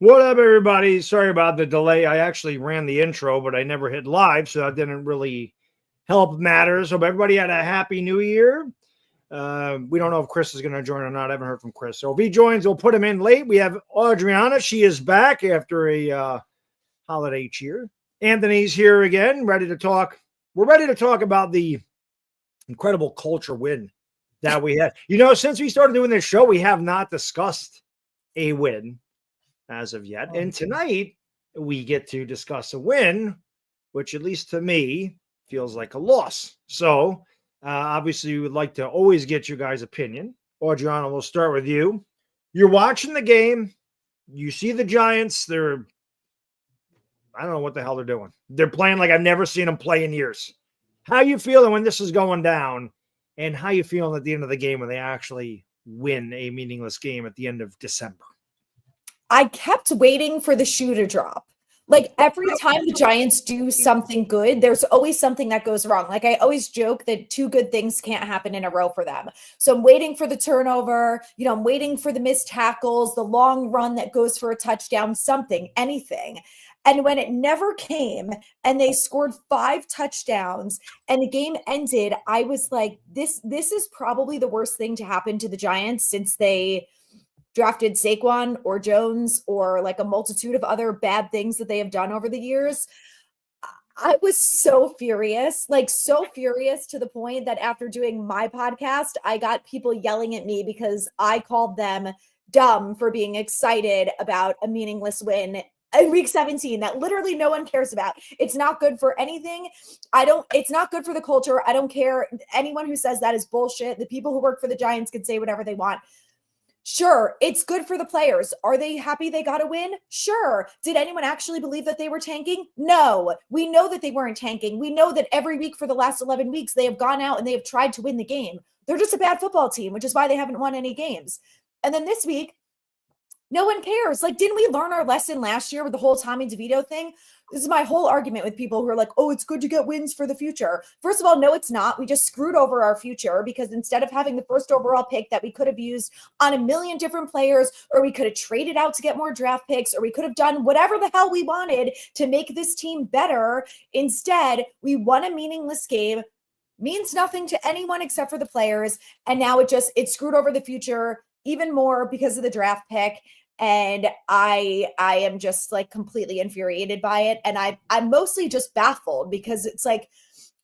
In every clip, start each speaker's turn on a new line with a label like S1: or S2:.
S1: What up, everybody? Sorry about the delay. I actually ran the intro, but I never hit live, so that didn't really help matters. Hope everybody had a happy new year. We don't know if Chris is going to join or not. I haven't heard from Chris. So if he joins, we'll put him in late. We have Adriana. She is back after a holiday cheer. Anthony's here again, ready to talk. We're ready to talk about the incredible culture win that we had. You know, since we started doing this show, we have not discussed a win as of yet. And tonight we get to discuss a win, which at least to me feels like a loss. So obviously we would like to always get you guys' opinion. Adriana, we'll start with you. You're watching the game. You see the Giants. I don't know what the hell they're doing. They're playing like I've never seen them play in years. How you feeling when this is going down? And how you feeling at the end of the game when they actually win a meaningless game at the end of December?
S2: I kept waiting for the shoe to drop. Like every time the Giants do something good, there's always something that goes wrong. Like I always joke that two good things can't happen in a row for them. So I'm waiting for the turnover, I'm waiting for the missed tackles, the long run that goes for a touchdown, something, anything. And when it never came and they scored 5 touchdowns and the game ended, I was like, this is probably the worst thing to happen to the Giants since they drafted Saquon or Jones or like a multitude of other bad things that they have done over the years. I was so furious to the point that after doing my podcast, I got people yelling at me because I called them dumb for being excited about a meaningless win in week 17 that literally no one cares about. It's not good for anything. It's not good for the culture. I don't care. Anyone who says that is bullshit. The people who work for the Giants can say whatever they want. Sure, it's good for the players. Are they happy they got a win? Sure. Did anyone actually believe that they were tanking? No. We know that they weren't tanking. We know that every week for the last 11 weeks, they have gone out and they have tried to win the game. They're just a bad football team, which is why they haven't won any games. And then this week, no one cares. Like, didn't we learn our lesson last year with the whole Tommy DeVito thing? This is my whole argument with people who are like, oh, it's good to get wins for the future. First of all, no, it's not. We just screwed over our future because instead of having the first overall pick that we could have used on a million different players, or we could have traded out to get more draft picks, or we could have done whatever the hell we wanted to make this team better. Instead, we won a meaningless game. Means nothing to anyone except for the players. And now it screwed over the future even more because of the draft pick. And I am just like completely infuriated by it. And I'm mostly just baffled because it's like,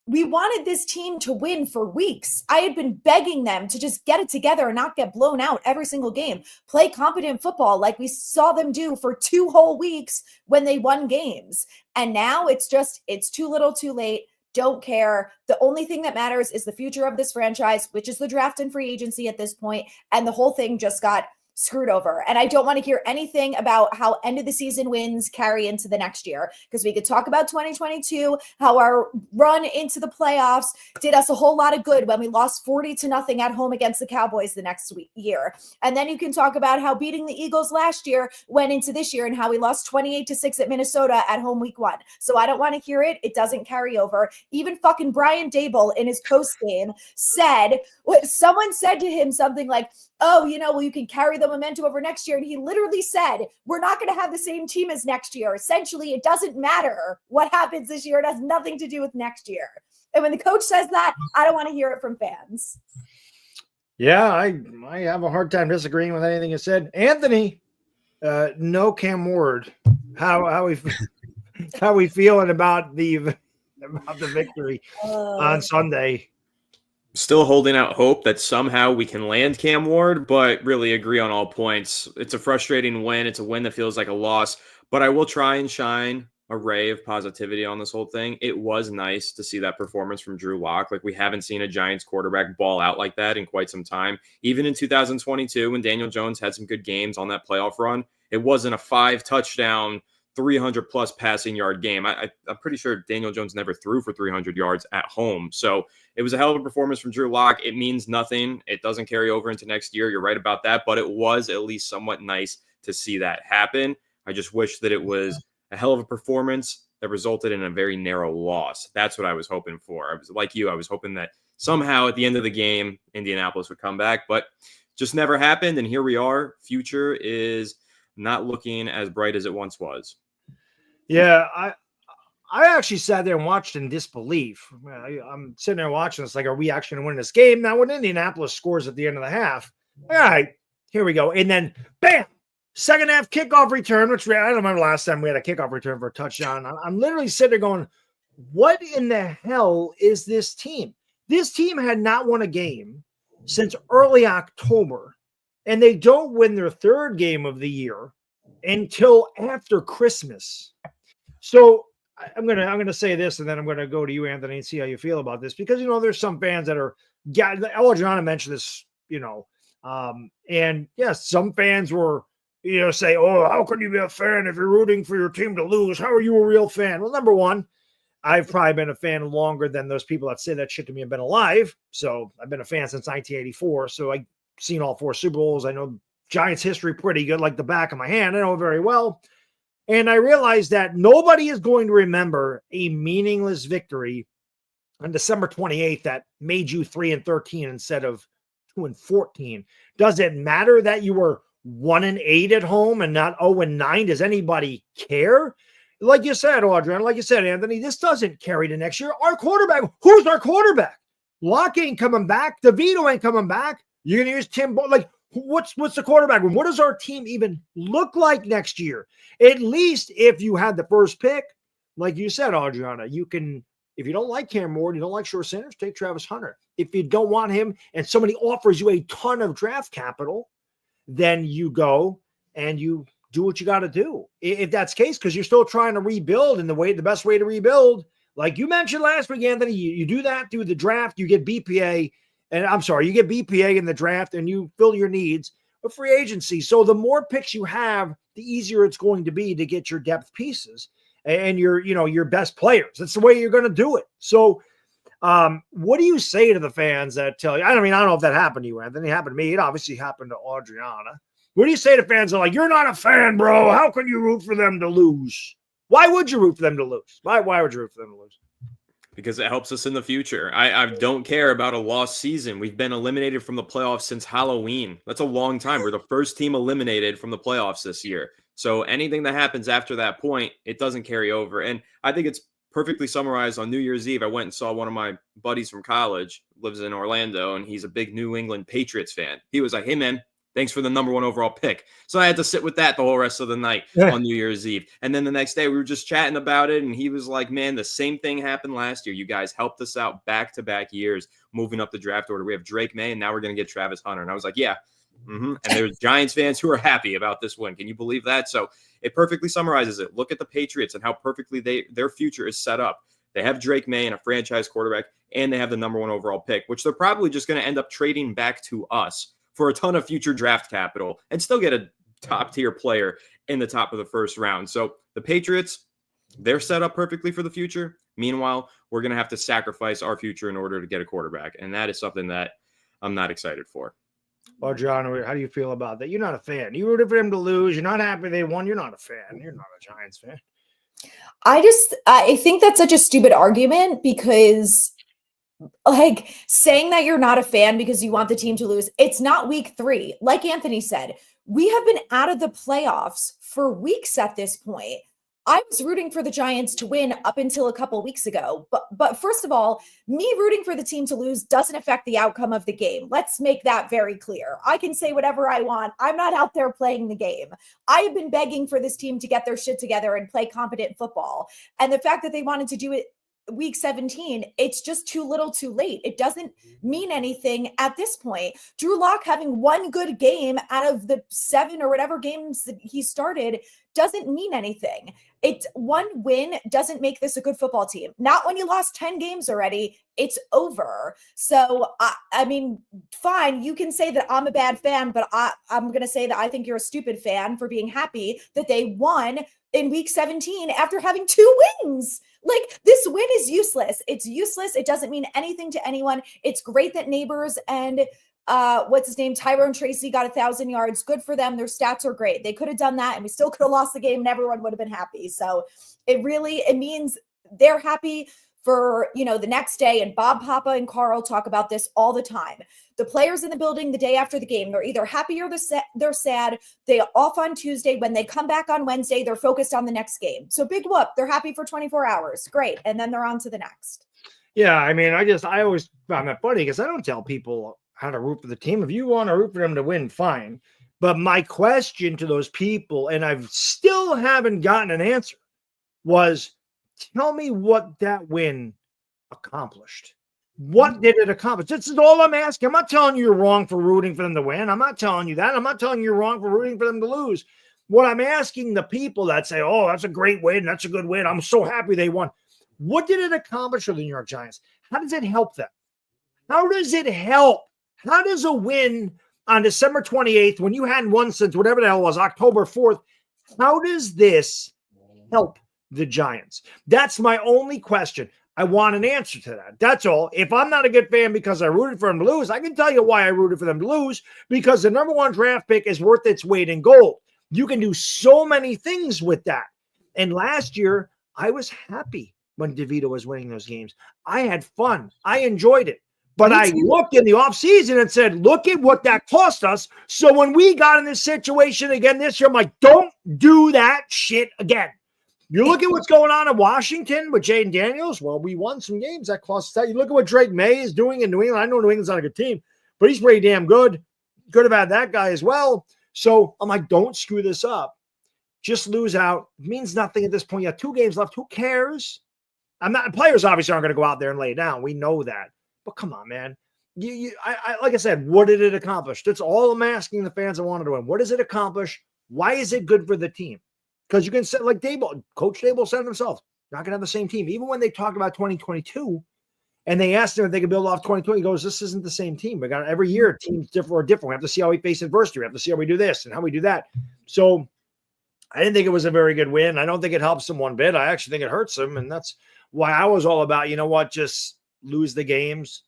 S2: we wanted this team to win for weeks. I had been begging them to just get it together and not get blown out every single game. Play competent football like we saw them do for 2 whole weeks when they won games. And now it's too little too late. Don't care. The only thing that matters is the future of this franchise, which is the draft and free agency at this point. And the whole thing just got screwed over. And I don't want to hear anything about how end of the season wins carry into the next year, because we could talk about 2022, how our run into the playoffs did us a whole lot of good when we lost 40-0 at home against the Cowboys the next year. And then you can talk about how beating the Eagles last year went into this year and how we lost 28-6 at Minnesota at home week 1. So I don't want to hear it. It doesn't carry over. Even fucking Brian Dable in his post game said, someone said to him something like, oh, well, you can carry the momentum over next year. And he literally said, we're not going to have the same team as next year. Essentially, it doesn't matter what happens this year. It has nothing to do with next year. And when the coach says that, I don't want to hear it from fans.
S1: Yeah, I have a hard time disagreeing with anything you said. Anthony, no Cam Ward. How we feeling about the victory on Sunday?
S3: Still holding out hope that somehow we can land Cam Ward, but really agree on all points. It's a frustrating win. It's a win that feels like a loss, but I will try and shine a ray of positivity on this whole thing. It was nice to see that performance from Drew Lock. Like, we haven't seen a Giants quarterback ball out like that in quite some time. Even in 2022, when Daniel Jones had some good games on that playoff run, it wasn't a 5-touchdown 300-plus passing yard game. I'm pretty sure Daniel Jones never threw for 300 yards at home. So it was a hell of a performance from Drew Lock. It means nothing. It doesn't carry over into next year. You're right about that, but it was at least somewhat nice to see that happen. I just wish that it was a hell of a performance that resulted in a very narrow loss. That's what I was hoping for. I was like you. I was hoping that somehow at the end of the game, Indianapolis would come back, but just never happened. And here we are. Future is not looking as bright as it once was.
S1: Yeah, I actually sat there and watched in disbelief. I'm sitting there watching this, like, are we actually going to win this game? Now, when Indianapolis scores at the end of the half, all right, here we go. And then, bam, second half kickoff return, which I don't remember last time we had a kickoff return for a touchdown. I'm literally sitting there going, what in the hell is this team? This team had not won a game since early October, and they don't win their third game of the year until after Christmas. So I'm gonna say this, and then I'm gonna go to you, Anthony, and see how you feel about this, because there's some fans that are, Adriana mentioned this, and yes, some fans were, say, oh, how can you be a fan if you're rooting for your team to lose? How are you a real fan? Well, number one, I've probably been a fan longer than those people that say that shit to me have been alive. So I've been a fan since 1984. So I've seen all 4 Super Bowls. I know Giants history pretty good, like the back of my hand. I know it very well. And I realized that nobody is going to remember a meaningless victory on December 28th that made you 3-13 instead of 2-14. Does it matter that you were 1-8 at home and not 0-9? Does anybody care? Like you said, Audrey, like you said, Anthony, this doesn't carry to next year. Our quarterback, who's our quarterback? Locke ain't coming back. DeVito ain't coming back. You're going to use Tim, like, what's the quarterback room? What does our team even look like next year? At least if you had the first pick, like you said, Adriana, you can, if you don't like Cam Ward, you don't like Short Sanders, take Travis Hunter. If you don't want him and somebody offers you a ton of draft capital, then you go and you do what you got to do. If that's the case, because you're still trying to rebuild, and the best way to rebuild, like you mentioned last week, Anthony, you do that through the draft, you get BPA. And I'm sorry, you get BPA in the draft and you fill your needs with free agency. So the more picks you have, the easier it's going to be to get your depth pieces and your best players. That's the way you're going to do it. So what do you say to the fans that tell you, I don't know if that happened to you, Anthony. It happened to me. It obviously happened to Adriana. What do you say to fans that are like, you're not a fan, bro? How can you root for them to lose? Why would you root for them to lose? Why would you root for them to lose?
S3: Because it helps us in the future. I don't care about a lost season. We've been eliminated from the playoffs since Halloween. That's a long time. We're the first team eliminated from the playoffs this year. So anything that happens after that point, it doesn't carry over. And I think it's perfectly summarized on New Year's Eve. I went and saw one of my buddies from college, lives in Orlando, and he's a big New England Patriots fan. He was like, hey, man, thanks for the number 1 overall pick. So I had to sit with that the whole rest of the night on New Year's Eve. And then the next day we were just chatting about it. And he was like, man, the same thing happened last year. You guys helped us out back-to-back years, moving up the draft order. We have Drake May, and now we're going to get Travis Hunter. And I was like, yeah. And there's Giants fans who are happy about this win. Can you believe that? So it perfectly summarizes it. Look at the Patriots and how perfectly their future is set up. They have Drake May and a franchise quarterback, and they have the number 1 overall pick, which they're probably just going to end up trading back to us for a ton of future draft capital and still get a top-tier player in the top of the first round. So the Patriots, they're set up perfectly for the future. Meanwhile, we're going to have to sacrifice our future in order to get a quarterback, and that is something that I'm not excited for.
S1: Well, John, how do you feel about that? You're not a fan. You rooted for them to lose. You're not happy they won. You're not a fan. You're not a Giants fan.
S2: I think that's such a stupid argument, because like saying that you're not a fan because you want the team to lose, it's not week 3. Like Anthony said, we have been out of the playoffs for weeks at this point. I was rooting for the Giants to win up until a couple weeks ago. But first of all, me rooting for the team to lose doesn't affect the outcome of the game. Let's make that very clear. I can say whatever I want. I'm not out there playing the game. I have been begging for this team to get their shit together and play competent football. And the fact that they wanted to do it week 17, it's just too little too late. It doesn't mean anything at this point. Drew Lock having one good game out of the 7 or whatever games that he started doesn't mean anything. It's one win doesn't make this a good football team. Not when you lost 10 games already. It's over. So, I mean, fine. You can say that I'm a bad fan, but I'm going to say that I think you're a stupid fan for being happy that they won in week 17 after having 2 wins. Like, this win is useless. It's useless. It doesn't mean anything to anyone. It's great that Neighbors and what's his name? Tyrone Tracy got 1,000 yards. Good for them. Their stats are great. They could have done that and we still could have lost the game and everyone would have been happy. So it means they're happy for, the next day. And Bob, Papa, and Carl talk about this all the time. The players in the building the day after the game, they're either happy or they're sad. They're off on Tuesday. When they come back on Wednesday, they're focused on the next game. So big whoop. They're happy for 24 hours. Great. And then they're on to the next.
S1: Yeah, I mean, I always found that funny because I don't tell people how to root for the team. If you want to root for them to win, fine. But my question to those people, and I still haven't gotten an answer, was tell me what that win accomplished. What did it accomplish? This is all I'm asking. I'm not telling you you're wrong for rooting for them to win. I'm not telling you that. I'm not telling you you're wrong for rooting for them to lose. What I'm asking the people that say, oh, that's a great win, that's a good win, I'm so happy they won. What did it accomplish for the New York Giants? How does it help them? How does it help? How does a win on December 28th, when you hadn't won since whatever the hell was, October 4th, how does this help the Giants? That's my only question. I want an answer to that. That's all. If I'm not a good fan because I rooted for them to lose, I can tell you why I rooted for them to lose, because the number one draft pick is worth its weight in gold. You can do so many things with that. And last year, I was happy when DeVito was winning those games. I had fun. I enjoyed it. But I looked in the offseason and said, look at what that cost us. So when we got in this situation again this year, I'm like, don't do that shit again. You look at what's going on in Washington with Jaden Daniels. Well, we won some games that cost us that. You look at what Drake May is doing in New England. I know New England's not a good team, but he's pretty damn good. Could have had that guy as well. So I'm like, don't screw this up. Just lose out. It means nothing at this point. You have 2 games left. Who cares? Players obviously aren't going to go out there and lay it down. We know that. But come on, man. Like I said, what did it accomplish? That's all I'm asking the fans that wanted to win. What does it accomplish? Why is it good for the team? Because you can say, like Dable, Coach Dable said himself, not going to have the same team. Even when they talk about 2022 and they asked him if they could build off 2020, he goes, this isn't the same team. We got every year teams different. We have to see how we face adversity. We have to see how we do this and how we do that. So I didn't think it was a very good win. I don't think it helps them one bit. I actually think it hurts them. And that's why I was all about, just lose the games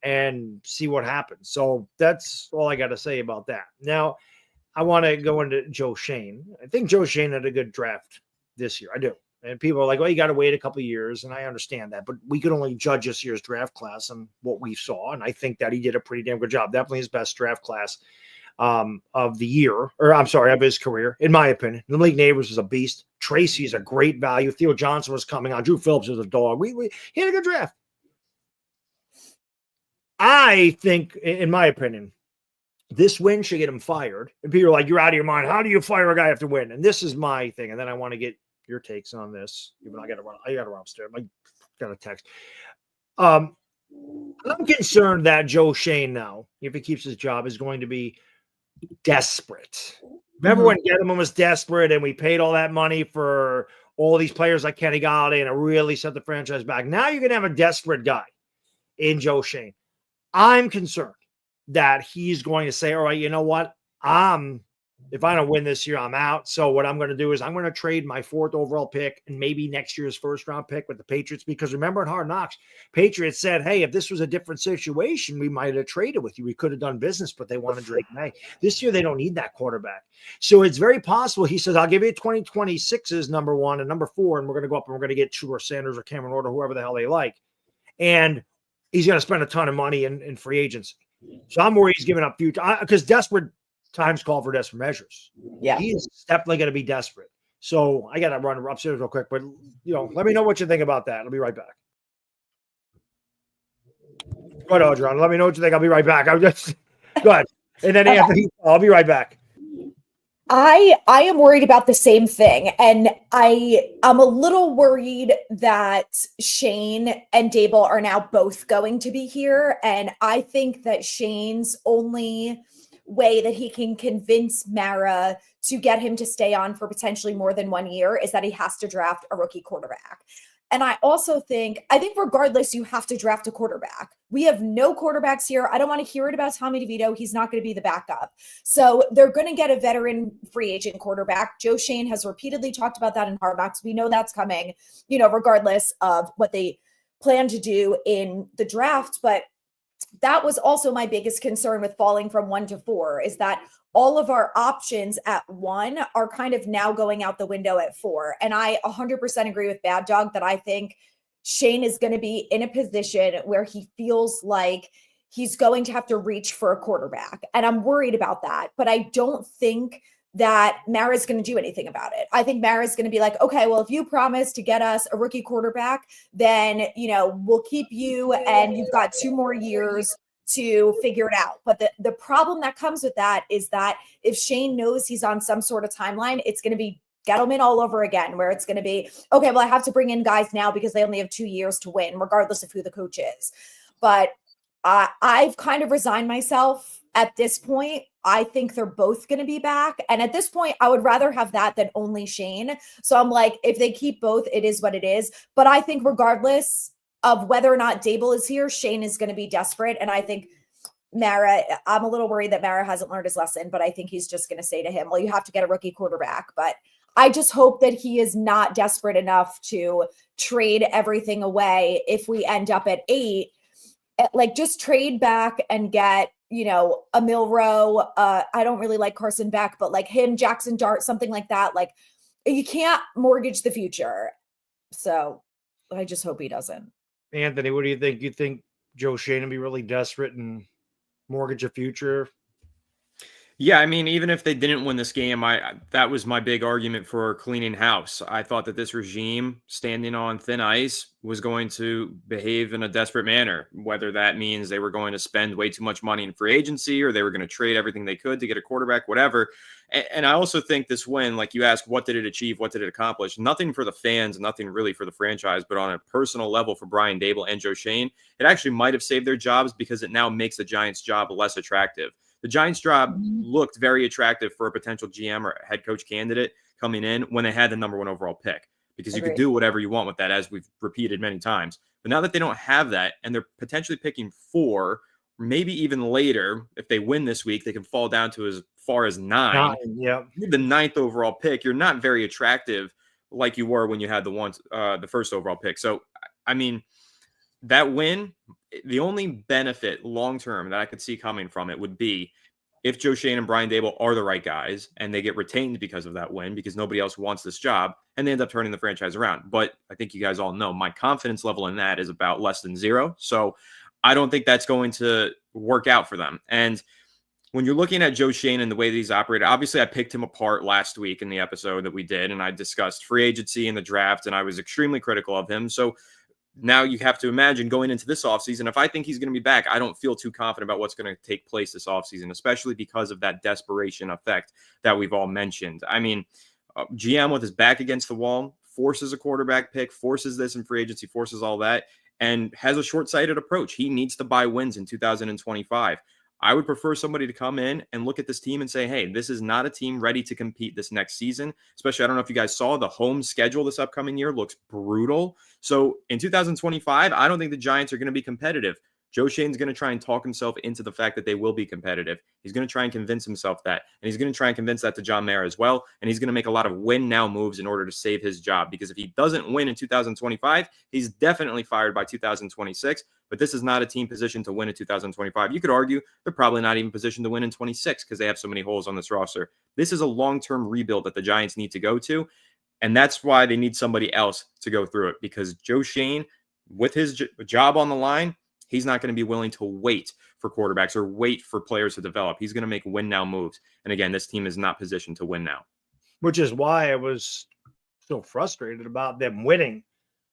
S1: and see what happens. So that's all I got to say about that. Now, I want to go into Joe Schoen. I think Joe Schoen had a good draft this year. I do. And people are like, well, you got to wait a couple of years. And I understand that. But we could only judge this year's draft class and what we saw. And I think that he did a pretty damn good job. Definitely his best draft class of the year. Or I'm sorry, of his career, in my opinion. The Malik Neighbors was a beast. Tracy is a great value. Theo Johnson was coming on. Drew Phillips was a dog. He had a good draft. I think, in my opinion, this win should get him fired. And people are like, you're out of your mind. How do you fire a guy after win? And this is my thing. And then I want to get your takes on this. Even I got to run upstairs. I got a text. I'm concerned that Joe Schoen now, if he keeps his job, is going to be desperate. Remember when Gettleman was desperate and we paid all that money for all these players like Kenny Galladay and it really set the franchise back? Now you're going to have a desperate guy in Joe Schoen. I'm concerned that he's going to say, all right, you know what? If I don't win this year, I'm out. So what I'm going to do is I'm going to trade my 4th overall pick and maybe next year's 1st round pick with the Patriots. Because remember in Hard Knocks, Patriots said, hey, if this was a different situation, we might have traded with you. We could have done business, but they wanted Drake May. This year, they don't need that quarterback. So it's very possible. He says, I'll give you 2026's number 1 and number 4, and we're going to go up and we're going to get Shua Sanders or Cameron Ward or whoever the hell they like. And he's going to spend a ton of money in free agency. So I'm worried he's giving up future because desperate times call for desperate measures.
S2: Yeah.
S1: He is definitely going to be desperate. So I got to run upstairs real quick, but let me know what you think about that. I'll be right back. Go ahead, Audron. Let me know what you think. I'll be right back. Go ahead. And then Anthony, I'll be right back.
S2: I am worried about the same thing. And I'm a little worried that Schoen and Dable are now both going to be here. And I think that Shane's only way that he can convince Mara to get him to stay on for potentially more than 1 year is that he has to draft a rookie quarterback. And I also think regardless, you have to draft a quarterback. We have no quarterbacks here. I don't want to hear it about Tommy DeVito. He's not going to be the backup. So they're going to get a veteran free agent quarterback. Joe Schoen has repeatedly talked about that in Hard Knocks. We know that's coming, regardless of what they plan to do in the draft. But that was also my biggest concern with falling from 1 to 4 is that all of our options at 1 are kind of now going out the window at 4. And I 100% agree with Bad Dog that I think Shane is going to be in a position where he feels like he's going to have to reach for a quarterback. And I'm worried about that. But I don't think that Mara's going to do anything about it. I think Mara's going to be like, okay, well, if you promise to get us a rookie quarterback, then, we'll keep you and you've got 2 more years to figure it out. But the problem that comes with that is that if Shane knows he's on some sort of timeline, it's going to be Gettleman all over again, where it's going to be, okay, well, I have to bring in guys now because they only have 2 years to win, regardless of who the coach is. But I've kind of resigned myself at this point. I think they're both going to be back. And at this point, I would rather have that than only Shane. So I'm like, if they keep both, it is what it is. But I think regardless of whether or not Dable is here, Shane is going to be desperate. And I think Mara, I'm a little worried that Mara hasn't learned his lesson, but I think he's just going to say to him, well, you have to get a rookie quarterback. But I just hope that he is not desperate enough to trade everything away if we end up at 8. Like, just trade back and get, a Milroe. I don't really like Carson Beck, but like him, Jackson Dart, something like that. Like, you can't mortgage the future. So I just hope he doesn't.
S1: Anthony, what do you think? You think Joe Shane will be really desperate and mortgage a future?
S3: Yeah, I mean, even if they didn't win this game, that was my big argument for cleaning house. I thought that this regime, standing on thin ice, was going to behave in a desperate manner, whether that means they were going to spend way too much money in free agency or they were going to trade everything they could to get a quarterback, whatever. And I also think this win, like you asked, what did it achieve? What did it accomplish? Nothing for the fans, nothing really for the franchise, but on a personal level for Brian Dable and Joe Shane, it actually might have saved their jobs because it now makes the Giants' job less attractive. The Giants' job looked very attractive for a potential GM or head coach candidate coming in when they had the number 1 overall pick, because you could do whatever you want with that, as we've repeated many times. But now that they don't have that and they're potentially picking 4, maybe even later, if they win this week, they can fall down to as far as 9.
S1: Yeah.
S3: The 9th overall pick, you're not very attractive like you were when you had the first overall pick. So, I mean, that win, the only benefit long-term that I could see coming from it would be if Joe Shane and Brian Dable are the right guys and they get retained because of that win, because nobody else wants this job, and they end up turning the franchise around. But I think you guys all know my confidence level in that is about less than 0. So I don't think that's going to work out for them. And when you're looking at Joe Shane and the way that he's operated, obviously I picked him apart last week in the episode that we did, and I discussed free agency and the draft, and I was extremely critical of him. So now you have to imagine going into this offseason, if I think he's going to be back, I don't feel too confident about what's going to take place this offseason, especially because of that desperation effect that we've all mentioned. I mean, GM with his back against the wall forces a quarterback pick, forces this in free agency, forces all that, and has a short-sighted approach. He needs to buy wins in 2025. I would prefer somebody to come in and look at this team and say, hey, this is not a team ready to compete this next season. Especially, I don't know if you guys saw the home schedule this upcoming year looks brutal. So in 2025, I don't think the Giants are going to be competitive. Joe Shane's going to try and talk himself into the fact that they will be competitive. He's going to try and convince himself that. And he's going to try and convince that to John Mara as well. And he's going to make a lot of win now moves in order to save his job. Because if he doesn't win in 2025, he's definitely fired by 2026. But this is not a team positioned to win in 2025. You could argue they're probably not even positioned to win in 26 because they have so many holes on this roster. This is a long-term rebuild that the Giants need to go to. And that's why they need somebody else to go through it. Because Joe Shane, with his job on the line, he's not going to be willing to wait for quarterbacks or wait for players to develop. He's going to make win now moves. And again, this team is not positioned to win now.
S1: Which is why I was so frustrated about them winning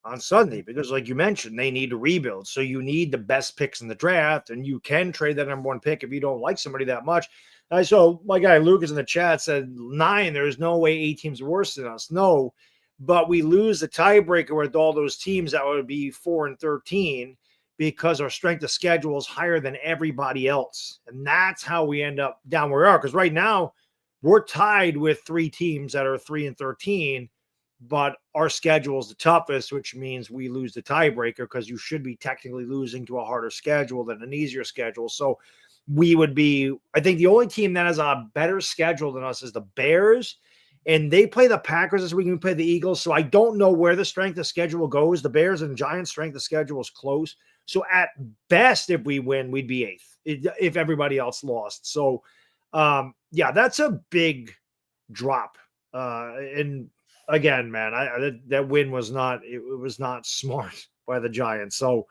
S1: on Sunday, because like you mentioned, they need to rebuild. So you need the best picks in the draft, and you can trade that number 1 pick if you don't like somebody that much. I saw my guy Lucas in the chat said 9, there's no way 8 teams are worse than us. No, but we lose the tiebreaker with all those teams that would be 4 and 13. Because our strength of schedule is higher than everybody else. And that's how we end up down where we are. Because right now, we're tied with 3 teams that are 3 and 13, but our schedule is the toughest, which means we lose the tiebreaker because you should be technically losing to a harder schedule than an easier schedule. So we would be, I think the only team that has a better schedule than us is the Bears. And they play the Packers this week, and we play the Eagles. So I don't know where the strength of schedule goes. The Bears and Giants' strength of schedule is close. So at best, if we win, we'd be 8th if everybody else lost. So, yeah, that's a big drop. And again, man, that win was not, it was not smart by the Giants. So,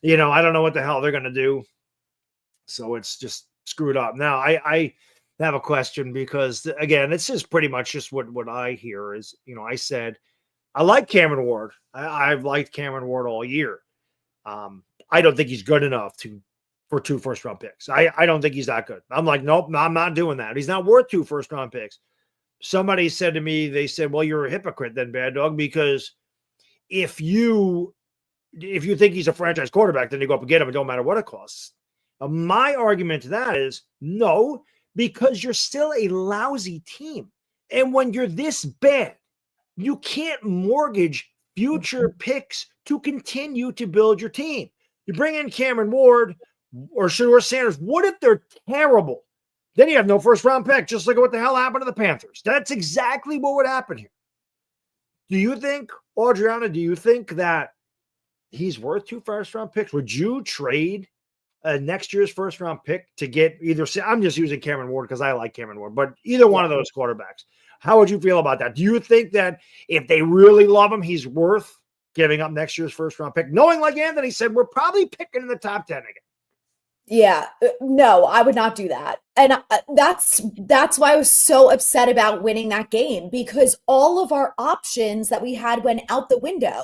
S1: I don't know what the hell they're going to do. So it's just screwed up. Now, I have a question because, again, it's just pretty much just what I hear is, I said, I like Cameron Ward. I've liked Cameron Ward all year. I don't think he's good enough for 2 first-round picks. I don't think he's that good. I'm like, nope, I'm not doing that. He's not worth 2 first-round picks. Somebody said to me, they said, well, you're a hypocrite then, Bad Dog, because if you think he's a franchise quarterback, then you go up and get him. It don't matter what it costs. My argument to that is no, because you're still a lousy team. And when you're this bad, you can't mortgage future picks to continue to build your team. You bring in Cameron Ward or Shedeur Sanders. What if they're terrible? Then you have no first-round pick, just like what the hell happened to the Panthers. That's exactly what would happen here. Do you think, Adriana, that he's worth 2 first-round picks? Would you trade next year's first-round pick to get either – I'm just using Cameron Ward because I like Cameron Ward, but either one of those quarterbacks. How would you feel about that? Do you think that if they really love him, he's worth giving up next year's first-round pick? Knowing, like Anthony said, we're probably picking in the top 10 again.
S2: Yeah, no, I would not do that. And that's why I was so upset about winning that game, because all of our options that we had went out the window.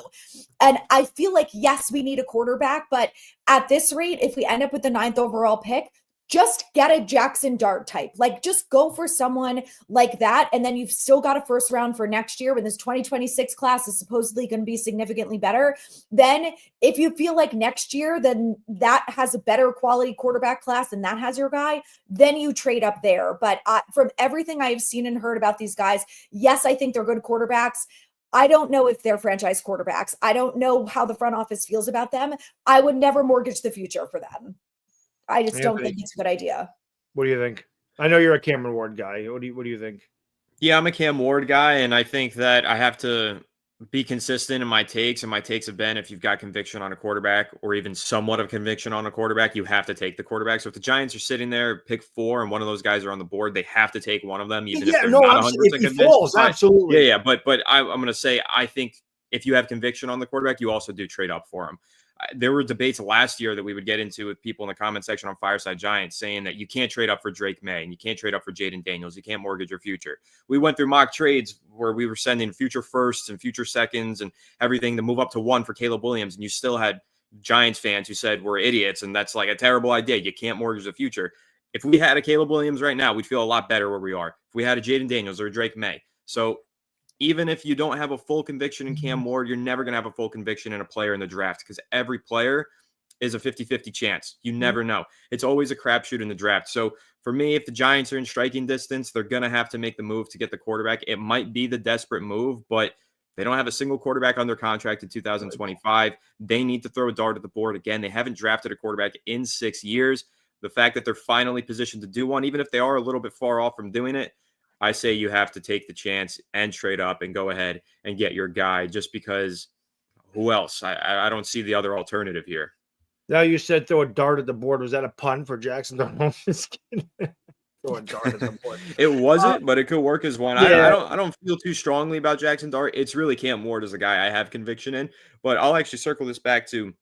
S2: And I feel like, yes, we need a quarterback, but at this rate, if we end up with the 9th overall pick, just get a Jackson Dart type. Like, just go for someone like that. And then you've still got a first round for next year when this 2026 class is supposedly going to be significantly better. Then if you feel like next year, then that has a better quality quarterback class and that has your guy, then you trade up there. But from everything I've seen and heard about these guys, yes, I think they're good quarterbacks. I don't know if they're franchise quarterbacks. I don't know how the front office feels about them. I would never mortgage the future for them. I just don't think it's a good idea.
S1: What do you think? I know you're a Cameron Ward guy. What do you think?
S3: Yeah, I'm a Cam Ward guy, and I think that I have to be consistent in my takes, and my takes have been if you've got conviction on a quarterback or even somewhat of conviction on a quarterback, you have to take the quarterback. So if the Giants are sitting there, pick 4, and one of those guys are on the board, they have to take one of them, even if they're not 100% convinced.
S1: Falls, absolutely.
S3: Yeah, but I'm going to say I think if you have conviction on the quarterback, you also do trade up for him. There were debates last year that we would get into with people in the comment section on Fireside Giants saying that you can't trade up for Drake May and you can't trade up for Jaden Daniels. You can't mortgage your future. We went through mock trades where we were sending future firsts and future seconds and everything to move up to 1 for Caleb Williams. And you still had Giants fans who said we're idiots and that's like a terrible idea. You can't mortgage the future. If we had a Caleb Williams right now, we'd feel a lot better where we are. If we had a Jaden Daniels or a Drake May. So even if you don't have a full conviction in Cam Ward, you're never going to have a full conviction in a player in the draft because every player is a 50-50 chance. You never know. It's always a crapshoot in the draft. So for me, if the Giants are in striking distance, they're going to have to make the move to get the quarterback. It might be the desperate move, but they don't have a single quarterback under contract in 2025. They need to throw a dart at the board again. They haven't drafted a quarterback in 6 years. The fact that they're finally positioned to do one, even if they are a little bit far off from doing it, I say you have to take the chance and trade up and go ahead and get your guy just because who else? I don't see the other alternative here.
S1: Now you said throw a dart at the board. Was that a pun for Jackson? Just kidding. Throw a dart at the board.
S3: It wasn't, but it could work as one.
S1: Yeah.
S3: I don't feel too strongly about Jackson Dart. It's really Cam Ward as a guy I have conviction in, but I'll actually circle this back to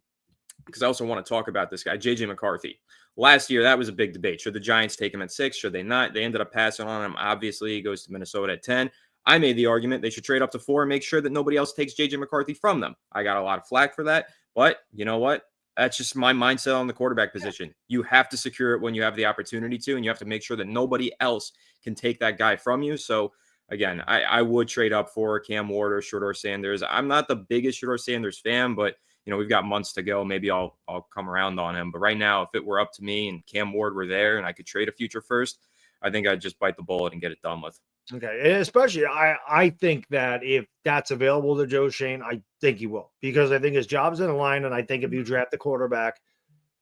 S3: because I also want to talk about this guy, JJ McCarthy. Last year, that was a big debate. Should the Giants take him at 6? Should they not? They ended up passing on him. Obviously, he goes to Minnesota at 10. I made the argument they should trade up to 4 and make sure that nobody else takes JJ McCarthy from them. I got a lot of flack for that, but you know what? That's just my mindset on the quarterback position. You have to secure it when you have the opportunity to, and you have to make sure that nobody else can take that guy from you. So, again, I would trade up for Cam Ward or Shedeur Sanders. I'm not the biggest Shedeur Sanders fan, but we've got months to go. Maybe I'll come around on him. But right now, if it were up to me and Cam Ward were there and I could trade a future first, I think I'd just bite the bullet and get it done with.
S1: Okay. And especially, I think that if that's available to Joe Schoen, I think he will. Because I think his job's in the line, and I think if you draft the quarterback,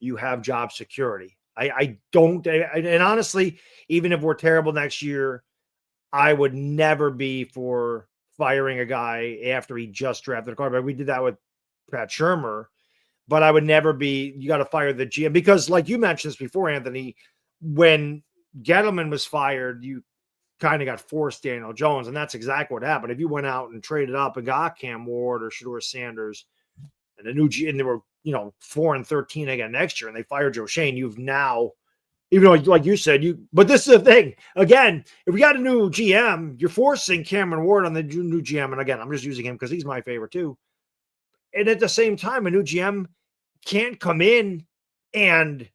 S1: you have job security. I don't – and honestly, even if we're terrible next year, I would never be for firing a guy after he just drafted a quarterback. We did that with Pat Shurmur, but I would never be, you got to fire the GM because like you mentioned this before, Anthony, when Gettleman was fired, you kind of got forced Daniel Jones, and that's exactly what happened. If you went out and traded up and got Cam Ward or Shedeur Sanders, and and they were 4-13 again next year, and they fired Joe Schoen. You've now, even though like you said, but this is the thing. Again, if we got a new GM, you're forcing Cameron Ward on the new GM, and again, I'm just using him because he's my favorite too. And at the same time, a new GM can't come in and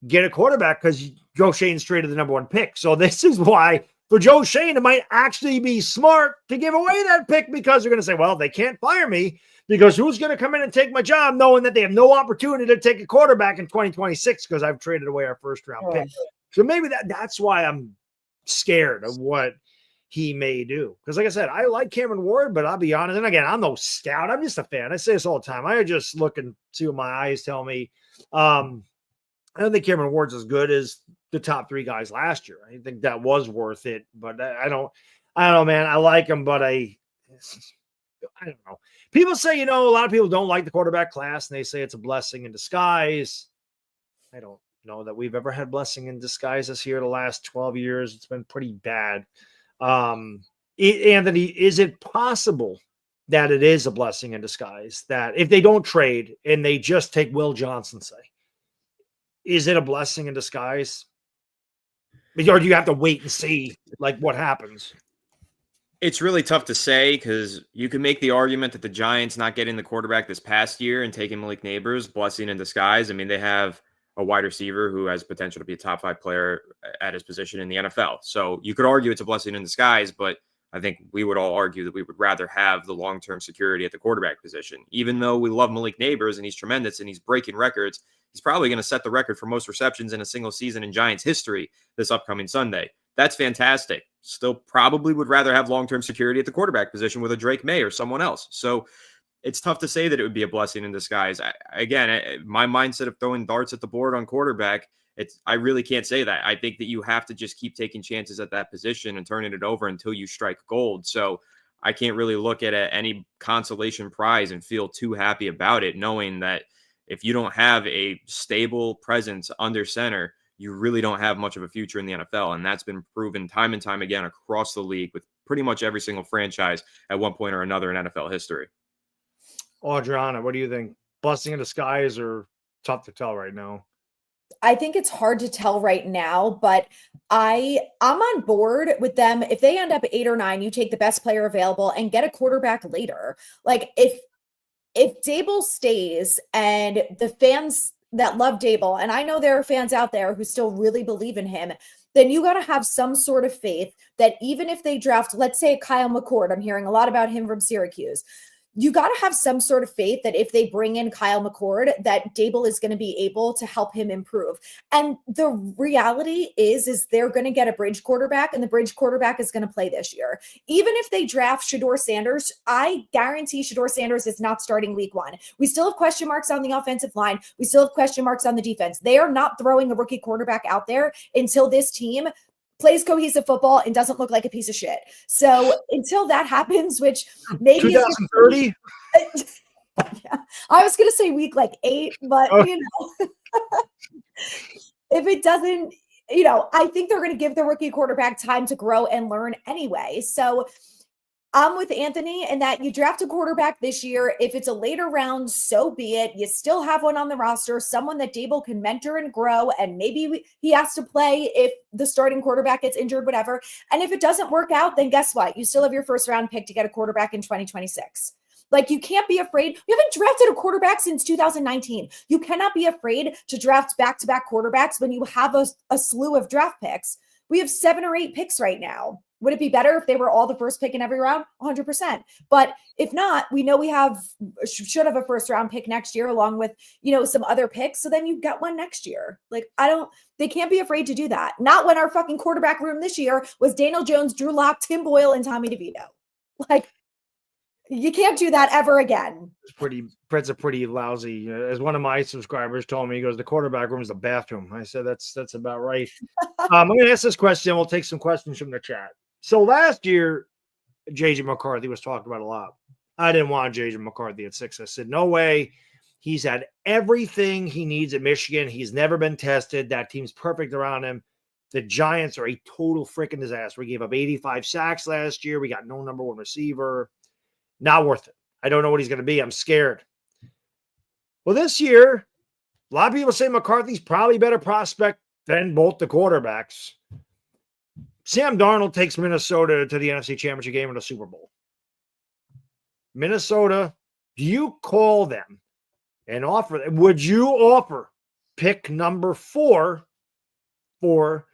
S1: get a quarterback because Joe Schoen's traded the number 1 pick. So this is why for Joe Schoen, it might actually be smart to give away that pick, because they're going to say, well, they can't fire me because who's going to come in and take my job knowing that they have no opportunity to take a quarterback in 2026 because I've traded away our first-round pick. So maybe that's why I'm scared of what he may do. Because like I said, I like Cameron Ward, but I'll be honest. And again, I'm no scout. I'm just a fan. I say this all the time. I just look and see what my eyes tell me. I don't think Cameron Ward's as good as the top 3 guys last year. I think that was worth it, but I don't know, man. I like him, but I don't know. People say, a lot of people don't like the quarterback class, and they say it's a blessing in disguise. I don't know that we've ever had blessing in disguise this year. The last 12 years, it's been pretty bad. Anthony, is it possible that it is a blessing in disguise that if they don't trade and they just take Will Johnson, say, is it a blessing in disguise? Or do you have to wait and see what happens?
S3: It's really tough to say because you can make the argument that the Giants not getting the quarterback this past year and taking Malik Neighbors, blessing in disguise. I mean, they have a wide receiver who has potential to be a top 5 player at his position in the NFL. So you could argue it's a blessing in disguise, but I think we would all argue that we would rather have the long-term security at the quarterback position. Even though we love Malik Neighbors and he's tremendous and he's breaking records, he's probably going to set the record for most receptions in a single season in Giants history this upcoming Sunday. That's fantastic. Still probably would rather have long-term security at the quarterback position with a Drake May or someone else. So it's tough to say that it would be a blessing in disguise. My mindset of throwing darts at the board on quarterback, I really can't say that. I think that you have to just keep taking chances at that position and turning it over until you strike gold. So I can't really look at any consolation prize and feel too happy about it, knowing that if you don't have a stable presence under center, you really don't have much of a future in the NFL. And that's been proven time and time again across the league with pretty much every single franchise at one point or another in NFL history.
S1: Adriana, what do you think? Blessing in disguise or tough to tell right now?
S2: I think it's hard to tell right now, but I'm on board with them. If they end up 8 or 9, you take the best player available and get a quarterback later. If Dable stays and the fans that love Dable, and I know there are fans out there who still really believe in him, then you got to have some sort of faith that even if they draft, let's say Kyle McCord, I'm hearing a lot about him from Syracuse. You got to have some sort of faith that if they bring in Kyle McCord, that Dable is going to be able to help him improve. And the reality is they're going to get a bridge quarterback, and the bridge quarterback is going to play this year. Even if they draft Shedeur Sanders, I guarantee Shedeur Sanders is not starting week 1. We still have question marks on the offensive line. We still have question marks on the defense. They are not throwing a rookie quarterback out there until this team plays cohesive football and doesn't look like a piece of shit. So until that happens, which maybe
S1: 2030.
S2: Yeah, I was going to say week 8, but if it doesn't, I think they're going to give the rookie quarterback time to grow and learn anyway. So I'm with Anthony in that you draft a quarterback this year. If it's a later round, so be it. You still have one on the roster, someone that Dable can mentor and grow, and maybe he has to play if the starting quarterback gets injured, whatever. And if it doesn't work out, then guess what? You still have your first round pick to get a quarterback in 2026. You can't be afraid. You haven't drafted a quarterback since 2019. You cannot be afraid to draft back-to-back quarterbacks when you have a slew of draft picks. We have 7 or 8 picks right now. Would it be better if they were all the first pick in every round? 100%. But if not, we know we should have a first round pick next year along with, some other picks. So then you got one next year. They can't be afraid to do that. Not when our fucking quarterback room this year was Daniel Jones, Drew Lock, Tim Boyle, and Tommy DeVito. You can't do that ever again.
S1: It's pretty lousy. As one of my subscribers told me, he goes, the quarterback room is the bathroom. I said, that's about right. I'm going to ask this question. We'll take some questions from the chat. So last year, J.J. McCarthy was talked about a lot. I didn't want J.J. McCarthy at 6. I said, no way. He's had everything he needs at Michigan. He's never been tested. That team's perfect around him. The Giants are a total freaking disaster. We gave up 85 sacks last year. We got no number 1 receiver. Not worth it. I don't know what he's going to be. I'm scared. Well, this year, a lot of people say McCarthy's probably a better prospect than both the quarterbacks. Sam Darnold takes Minnesota to the NFC Championship game and the Super Bowl. Minnesota, do you call them and offer them? Would you offer pick number 4 for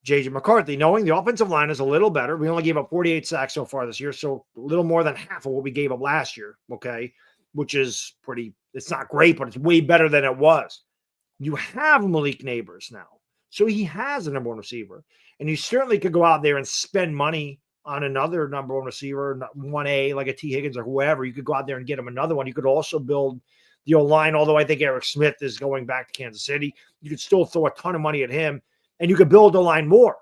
S1: J.J. McCarthy, knowing the offensive line is a little better? We only gave up 48 sacks so far this year, so a little more than half of what we gave up last year, okay? Which is pretty, it's not great, but it's way better than it was. You have Malik Neighbors now, so he has a number 1 receiver. And you certainly could go out there and spend money on another number 1 receiver, 1A, like a T. Higgins or whoever. You could go out there and get him another one. You could also build the O-line, although I think Eric Smith is going back to Kansas City. You could still throw a ton of money at him, and you could build the line more.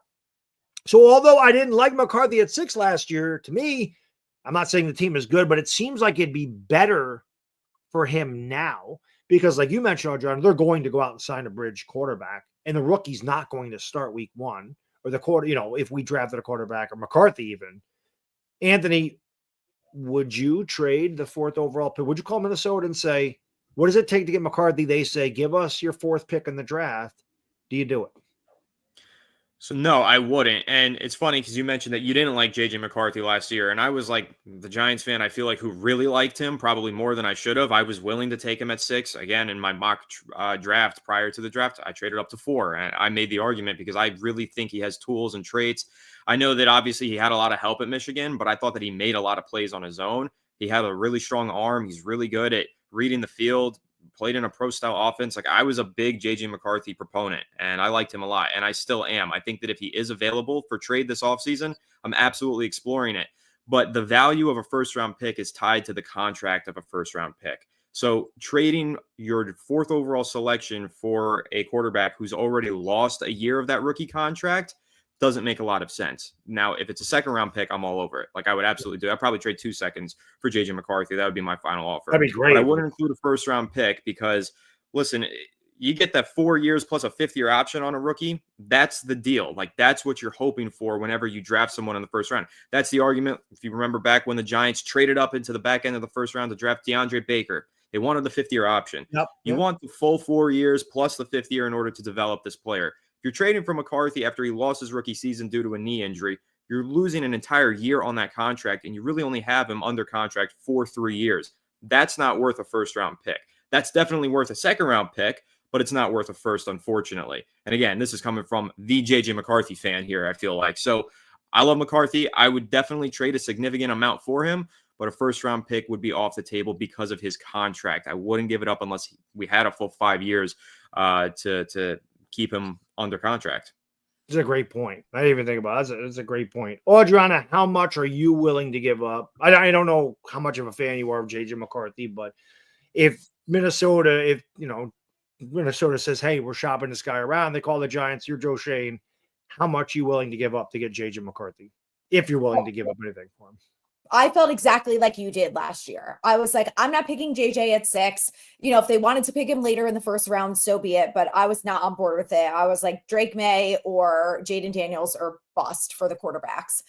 S1: So although I didn't like McCarthy at 6 last year, to me, I'm not saying the team is good, but it seems like it'd be better for him now because, like you mentioned, John, they're going to go out and sign a bridge quarterback, and the rookie's not going to start week 1. Or the quarter, if we drafted a quarterback or McCarthy even. Anthony, would you trade the 4th overall pick? Would you call Minnesota and say, what does it take to get McCarthy? They say, give us your 4th pick in the draft. Do you do it?
S3: So no, I wouldn't. And it's funny because you mentioned that you didn't like J.J. McCarthy last year. And I was like the Giants fan, I feel like, who really liked him probably more than I should have. I was willing to take him at 6. Again, in my mock draft prior to the draft, I traded up to 4. And I made the argument because I really think he has tools and traits. I know that obviously he had a lot of help at Michigan, but I thought that he made a lot of plays on his own. He had a really strong arm. He's really good at reading the field. Played in a pro-style offense. Like, I was a big J.J. McCarthy proponent, and I liked him a lot, and I still am. I think that if he is available for trade this offseason, I'm absolutely exploring it. But the value of a first-round pick is tied to the contract of a first-round pick. So trading your 4th overall selection for a quarterback who's already lost a year of that rookie contract doesn't make a lot of sense. Now, if it's a 2nd-round pick, I'm all over it. Like, I would absolutely do it. I'd probably trade 2 seconds for J.J. McCarthy. That would be my final offer.
S1: That'd be great.
S3: But I wouldn't include a 1st-round pick because, listen, you get that 4 years plus a 5th-year option on a rookie. That's the deal. Like, that's what you're hoping for whenever you draft someone in the 1st round. That's the argument. If you remember back when the Giants traded up into the back end of the 1st round to draft DeAndre Baker, they wanted the 5th-year option. You want the full 4 years plus the 5th year in order to develop this player. If you're trading for McCarthy after he lost his rookie season due to a knee injury, you're losing an entire year on that contract, and you really only have him under contract for 3 years. That's not worth a 1st-round pick. That's definitely worth a 2nd-round pick, but it's not worth a 1st, unfortunately. And again, this is coming from the J.J. McCarthy fan here, I feel like. So I love McCarthy. I would definitely trade a significant amount for him, but a 1st-round pick would be off the table because of his contract. I wouldn't give it up unless we had a full 5 years to keep him under contract.
S1: It's a great point. I didn't even think about it. It's a great point. Audriana, how much are you willing to give up? I don't know how much of a fan you are of J.J. McCarthy, but if Minnesota says, hey, we're shopping this guy around, they call the Giants, you're Joe Shane, how much are you willing to give up to get J.J. McCarthy? If you're willing to give up anything for him.
S2: I felt exactly like you did last year. I was like, I'm not picking JJ at 6. If they wanted to pick him later in the 1st round, so be it. But I was not on board with it. I was like, Drake May or Jaden Daniels are bust for the quarterbacks.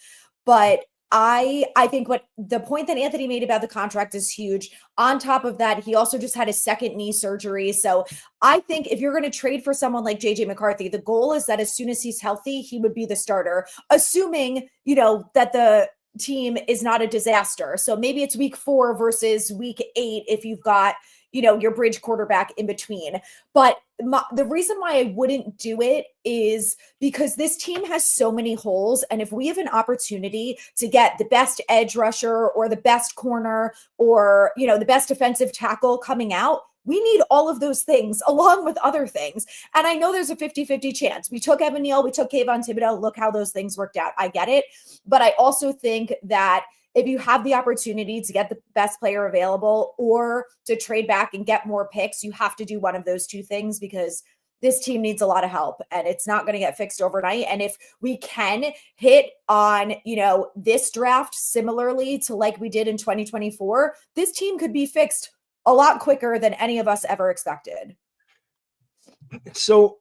S2: But I think what the point that Anthony made about the contract is huge. On top of that, he also just had his 2nd knee surgery. So I think if you're going to trade for someone like JJ McCarthy, the goal is that as soon as he's healthy, he would be the starter, assuming, that the team is not a disaster. So maybe it's week 4 versus week 8 if you've got, your bridge quarterback in between. But the reason why I wouldn't do it is because this team has so many holes. And if we have an opportunity to get the best edge rusher or the best corner or, the best defensive tackle coming out, we need all of those things along with other things. And I know there's a 50-50 chance. We took Evan Neal, we took Kayvon Thibodeau. Look how those things worked out. I get it. But I also think that if you have the opportunity to get the best player available or to trade back and get more picks, you have to do one of those 2 things because this team needs a lot of help and it's not going to get fixed overnight. And if we can hit on, this draft similarly to like we did in 2024, this team could be fixed a lot quicker than any of us ever expected.
S1: So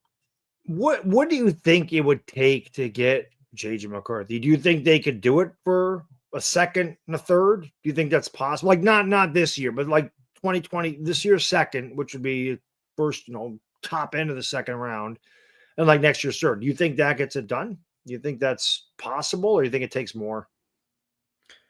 S1: what do you think it would take to get J.J. McCarthy? Do you think they could do it for a 2nd and a 3rd? Do you think that's possible? Like not this year, but like 2020, this year's second, which would be first, top end of the second round, and like next year's third. Do you think that gets it done? Do you think that's possible, or do you think it takes more?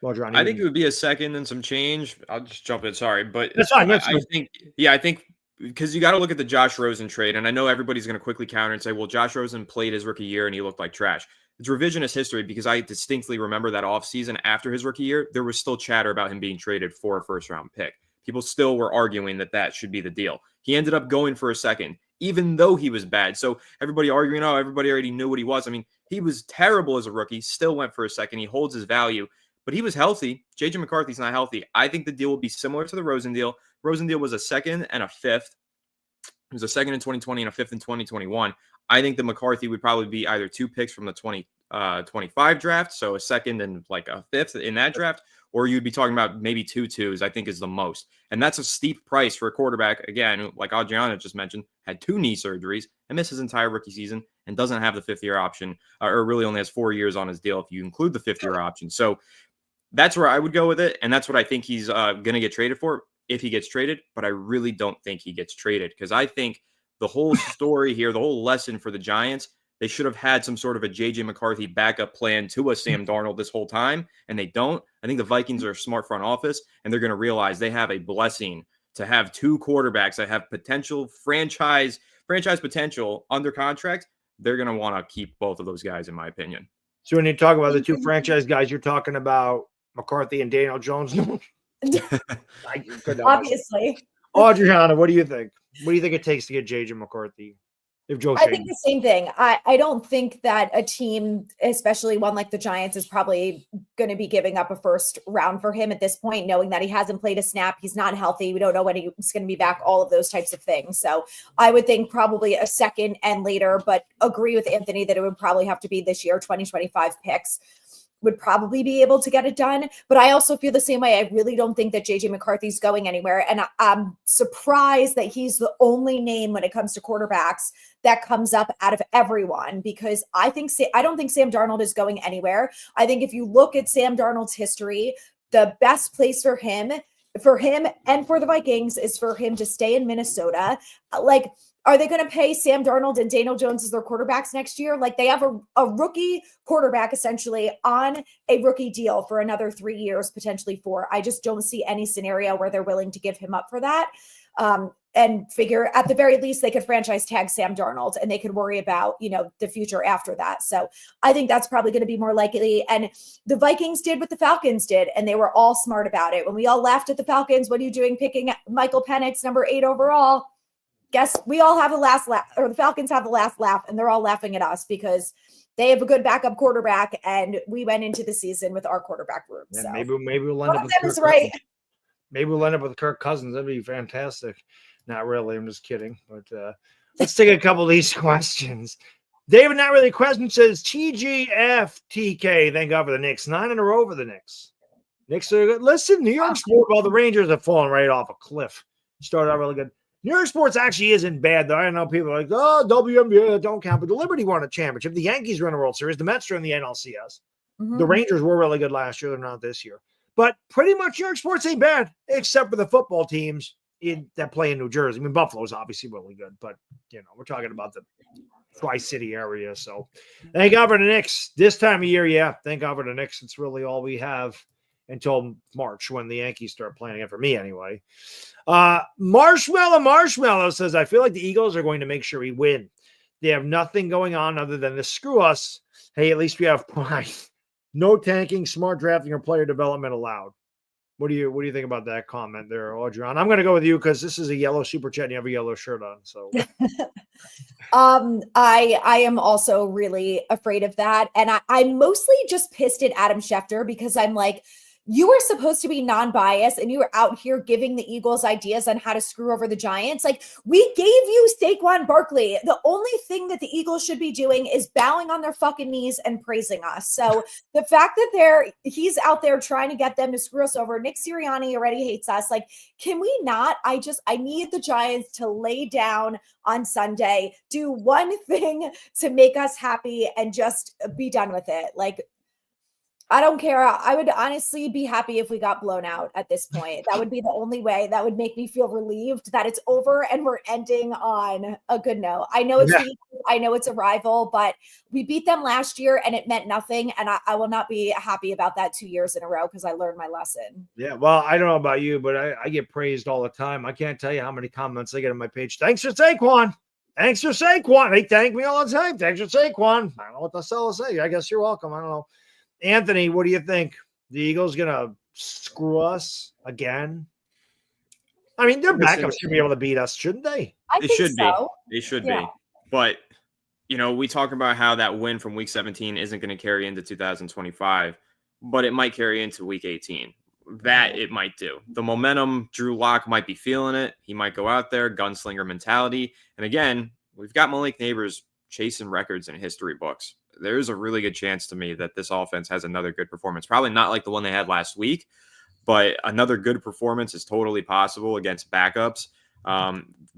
S1: Well, John,
S3: I think it would be a second and some change. I'll just jump in. Sorry, but
S1: that's fine.
S3: I think because you got to look at the Josh Rosen trade, and I know everybody's going to quickly counter and say, well, Josh Rosen played his rookie year and he looked like trash. It's revisionist history because I distinctly remember that offseason after his rookie year, there was still chatter about him being traded for a first-round pick. People still were arguing that should be the deal. He ended up going for a second, even though he was bad. So everybody arguing, everybody already knew what he was. I mean, he was terrible as a rookie, still went for a second. He holds his value, but he was healthy. JJ McCarthy's not healthy. I think the deal will be similar to the Rosen deal. Rosen deal was a second and a fifth. It was a second in 2020 and a fifth in 2021. I think the McCarthy would probably be either 2 picks from the 2025 draft, so a second and like a fifth in that draft, or you'd be talking about maybe 2 twos, I think is the most. And that's a steep price for a quarterback, again, like Adriana just mentioned, had 2 knee surgeries and missed his entire rookie season and doesn't have the 5th-year option, or really only has 4 years on his deal if you include the 5th-year option. So that's where I would go with it, and that's what I think he's going to get traded for if he gets traded, but I really don't think he gets traded because I think the whole story here, the whole lesson for the Giants, they should have had some sort of a J.J. McCarthy backup plan to a Sam Darnold this whole time, and they don't. I think the Vikings are a smart front office, and they're going to realize they have a blessing to have 2 quarterbacks that have potential franchise potential under contract. They're going to want to keep both of those guys, in my opinion.
S1: So when you talk about the 2 franchise guys, you're talking about McCarthy and Daniel Jones?
S2: Obviously.
S1: Adriana, what do you think? What do you think it takes to get JJ McCarthy?
S2: I think the same thing. I don't think that a team, especially one like the Giants, is probably going to be giving up a first round for him at this point, knowing that he hasn't played a snap. He's not healthy. We don't know when he's going to be back, all of those types of things. So I would think probably a second and later, but agree with Anthony that it would probably have to be this year, 2025 picks would probably be able to get it done. But I also feel the same way. I really don't think that JJ McCarthy's going anywhere. And I'm surprised that he's the only name when it comes to quarterbacks that comes up out of everyone, because I don't think Sam Darnold is going anywhere. I think if you look at Sam Darnold's history, the best place for him and for the Vikings is for him to stay in Minnesota. Like, are they going to pay Sam Darnold and Daniel Jones as their quarterbacks next year? Like, they have a rookie quarterback essentially on a rookie deal for another 3 years, potentially 4. I just don't see any scenario where they're willing to give him up for that. And figure at the very least they could franchise tag Sam Darnold and they could worry about, the future after that. So I think that's probably going to be more likely. And the Vikings did what the Falcons did, and they were all smart about it. When we all laughed at the Falcons, what are you doing picking Michael Penix, number 8 overall? Guess we all have the last laugh, or the Falcons have the last laugh, and they're all laughing at us because they have a good backup quarterback, and we went into the season with our quarterback room.
S1: Yeah,
S2: so
S1: maybe we'll end up with Kirk
S2: right.
S1: Maybe we'll end up with Kirk Cousins. That'd be fantastic. Not really. I'm just kidding. But let's take a couple of these questions. David, not really a question, says TGFTK. Thank God for the Knicks. 9 in a row for the Knicks. Knicks are good. Listen, New York Sports, well, the Rangers have fallen right off a cliff. Started out really good. New York sports actually isn't bad, though. I know people are like, WNBA don't count, but the Liberty won a championship. The Yankees were in a World Series. The Mets are in the NLCS. Mm-hmm. The Rangers were really good last year. They're not this year. But pretty much New York sports ain't bad, except for the football teams that play in New Jersey. I mean, Buffalo's obviously really good, but, we're talking about the Tri-City area. So thank God for the Knicks. This time of year, yeah, thank God for the Knicks. It's really all we have until March when the Yankees start playing again, for me anyway. Marshmallow says, I feel like the Eagles are going to make sure we win. They have nothing going on other than to screw us. Hey, at least we have pride. No tanking, smart drafting, or player development allowed. What do you think about that comment there, Audrey? I'm going to go with you because this is a yellow super chat and you have a yellow shirt on. So
S2: I am also really afraid of that. And I'm mostly just pissed at Adam Schefter because I'm like, you were supposed to be non-biased and you were out here giving the Eagles ideas on how to screw over the Giants. Like, we gave you Saquon Barkley. The only thing that the Eagles should be doing is bowing on their fucking knees and praising us. So the fact that he's out there trying to get them to screw us over. Nick Sirianni already hates us. Like, can we not? I need the Giants to lay down on Sunday, do one thing to make us happy and just be done with it. Like, I don't care. I would honestly be happy if we got blown out at this point. That would be the only way that would make me feel relieved that it's over and we're ending on a good note. I know it's I know it's a rival, but we beat them last year and it meant nothing. And I will not be happy about that 2 years in a row because I learned my lesson.
S1: Yeah, well, I don't know about you, but I get praised all the time. I can't tell you how many comments I get on my page. Thanks for Saquon. Thanks for Saquon. They thank me all the time. Thanks for Saquon. I don't know what the hell to say. I guess you're welcome. I don't know. Anthony, what do you think? The Eagles going to screw us again? I mean, their backups should be able to beat us, shouldn't they?
S3: They should be. They should be. But, we talk about how that win from week 17 isn't going to carry into 2025, but it might carry into week 18. That it might do. The momentum, Drew Lock might be feeling it. He might go out there, gunslinger mentality. And again, we've got Malik Neighbors chasing records in history books. There's a really good chance to me that this offense has another good performance. Probably not like the one they had last week, but another good performance is totally possible against backups.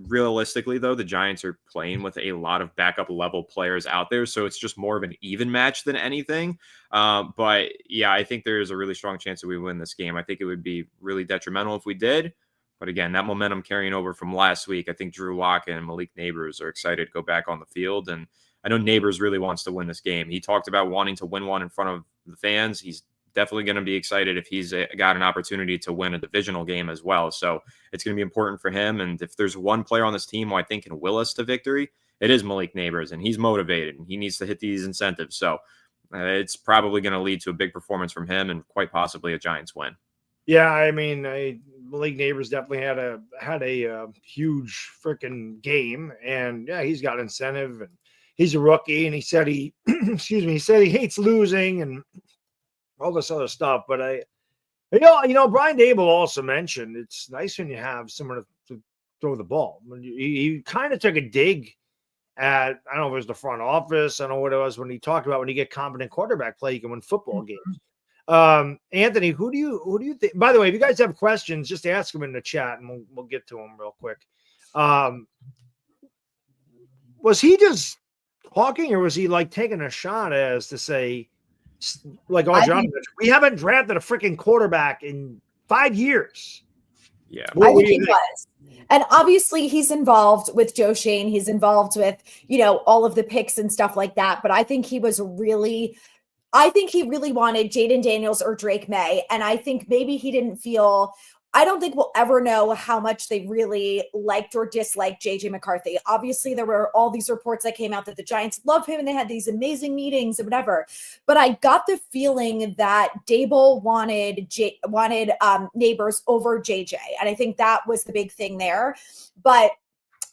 S3: Realistically, though, the Giants are playing with a lot of backup level players out there, so it's just more of an even match than anything. But yeah, I think there's a really strong chance that we win this game. I think it would be really detrimental if we did. But again, that momentum carrying over from last week, I think Drew Lock and Malik Neighbors are excited to go back on the field. And I know Neighbors really wants to win this game. He talked about wanting to win one in front of the fans. He's definitely going to be excited if he's got an opportunity to win a divisional game as well. So it's going to be important for him. And if there's one player on this team who I think can will us to victory, it is Malik Neighbors, and he's motivated and he needs to hit these incentives. So it's probably going to lead to a big performance from him and quite possibly a Giants win.
S1: Yeah, I mean, Malik Neighbors definitely had a huge freaking game, and yeah, he's got incentive, and he's a rookie, and he said he hates losing and all this other stuff. But Brian Dable also mentioned it's nice when you have someone to throw the ball. He kind of took a dig at, I don't know if it was the front office, I don't know what it was, when he talked about when you get competent quarterback play, you can win football games. Anthony, who do you think? By the way, if you guys have questions, just ask them in the chat, and we'll get to them real quick. Was he just talking, or was he like taking a shot as to say, like, John, we haven't drafted a freaking quarterback in 5 years?
S3: Yeah,
S2: I think he was. And obviously he's involved with Joe Shane. He's involved with, all of the picks and stuff like that. But I think he really wanted Jaden Daniels or Drake May. And I think maybe he didn't feel, I don't think we'll ever know how much they really liked or disliked JJ McCarthy. Obviously, there were all these reports that came out that the Giants love him and they had these amazing meetings and whatever. But I got the feeling that Dable wanted Neighbors over JJ. And I think that was the big thing there. But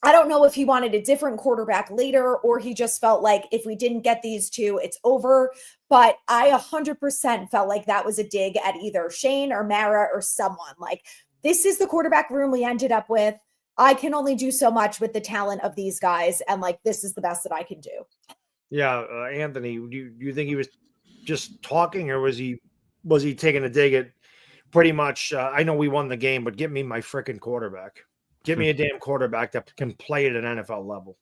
S2: I don't know if he wanted a different quarterback later, or he just felt like if we didn't get these two, it's over. But I 100% felt like that was a dig at either Shane or Mara or someone. Like, this is the quarterback room we ended up with. I can only do so much with the talent of these guys. And this is the best that I can do.
S1: Yeah. Anthony, do you think he was just talking, or was he taking a dig at pretty much, I know we won the game, but get me my freaking quarterback. Give me a damn quarterback that can play at an NFL level.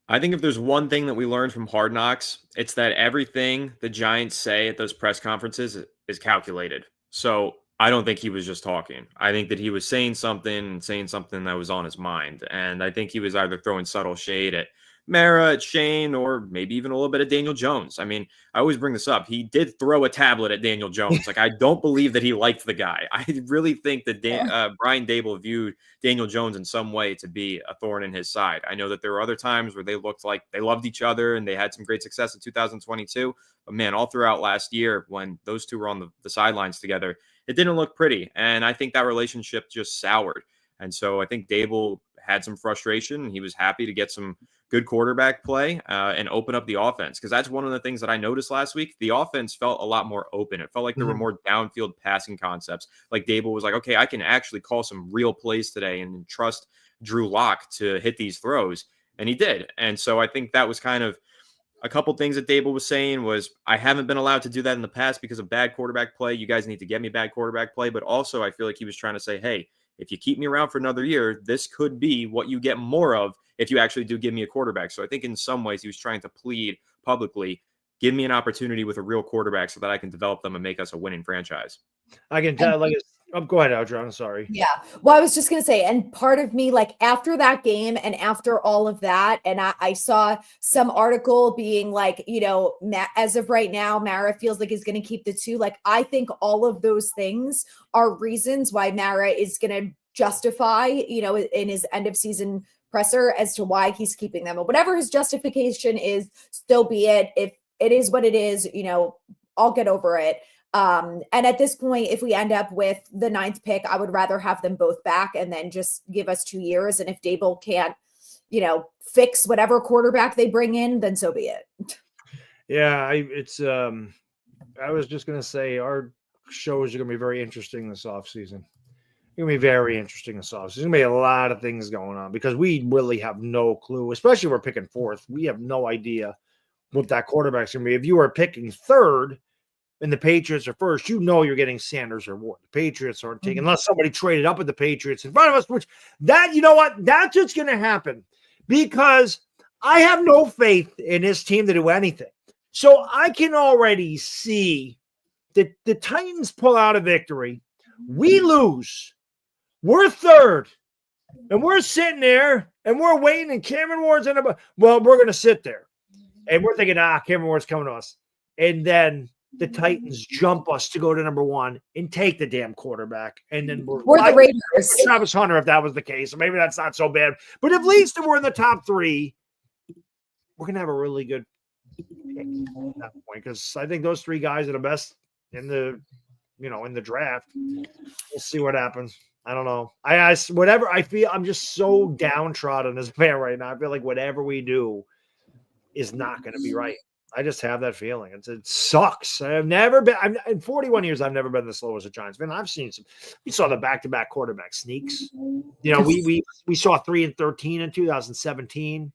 S3: I think if there's one thing that we learned from Hard Knocks, it's that everything the Giants say at those press conferences is calculated. So I don't think he was just talking. I think that he was saying something that was on his mind. And I think he was either throwing subtle shade at Mara, at Shane, or maybe even a little bit of Daniel Jones. I mean, I always bring this up. He did throw a tablet at Daniel Jones. I don't believe that he liked the guy. I really think that Brian Dable viewed Daniel Jones in some way to be a thorn in his side. I know that there were other times where they looked like they loved each other and they had some great success in 2022. But man, all throughout last year, when those two were on the sidelines together, it didn't look pretty. And I think that relationship just soured. And so I think Dable had some frustration, and he was happy to get some good quarterback play and open up the offense. Because that's one of the things that I noticed last week. The offense felt a lot more open. It felt like there were more downfield passing concepts. Like Dable was like, okay, I can actually call some real plays today and trust Drew Lock to hit these throws. And he did. And so I think that was kind of a couple things that Dable was saying was, I haven't been allowed to do that in the past because of bad quarterback play. You guys need to get me bad quarterback play. But also I feel like he was trying to say, hey, if you keep me around for another year, this could be what you get more of if you actually do give me a quarterback. So I think in some ways he was trying to plead publicly, Give me an opportunity with a real quarterback so that I can develop them and make us a winning franchise.
S1: I can tell, go ahead, Adrian. Sorry.
S2: Yeah. Well, I was just going to say, and part of me, like after that game and after all of that, and I saw some article being like, as of right now, Mara feels like he's going to keep the 2. Like, I think all of those things are reasons why Mara is going to justify, in his end of season presser as to why he's keeping them. But whatever his justification is, still be it. If it is what it is, I'll get over it. And at this point, if we end up with the 9th pick, I would rather have them both back and then just give us 2 years. And if Dable can't, fix whatever quarterback they bring in, then so be it.
S1: Yeah, I was just going to say our shows are going to be very interesting this offseason. Going to be very interesting this offseason. There's going to be a lot of things going on because we really have no clue, especially if we're picking 4th. We have no idea what that quarterback's going to be. If you are picking 3rd, and the Patriots are first, you're getting Sanders or Ward. The Patriots aren't taking, unless somebody traded up with the Patriots in front of us, which that's what's going to happen because I have no faith in this team to do anything. So I can already see that the Titans pull out a victory. We lose. We're 3rd. And we're sitting there and we're waiting and Cameron Ward's we're going to sit there. And we're thinking, Cameron Ward's coming to us. And then the Titans jump us to go to number 1 and take the damn quarterback. And then we're
S2: the Raiders.
S1: Travis Hunter, if that was the case. Maybe that's not so bad. But at least if we're in the top 3, we're going to have a really good pick at that point. Because I think those 3 guys are the best in the draft. We'll see what happens. I don't know. Whatever I feel, I'm just so downtrodden as a fan right now. I feel like whatever we do is not going to be right. I just have that feeling. It sucks. In 41 years, I've never been this low as a Giants fan. I've seen we saw the back-to-back quarterback sneaks. We saw 3-13 in 2017.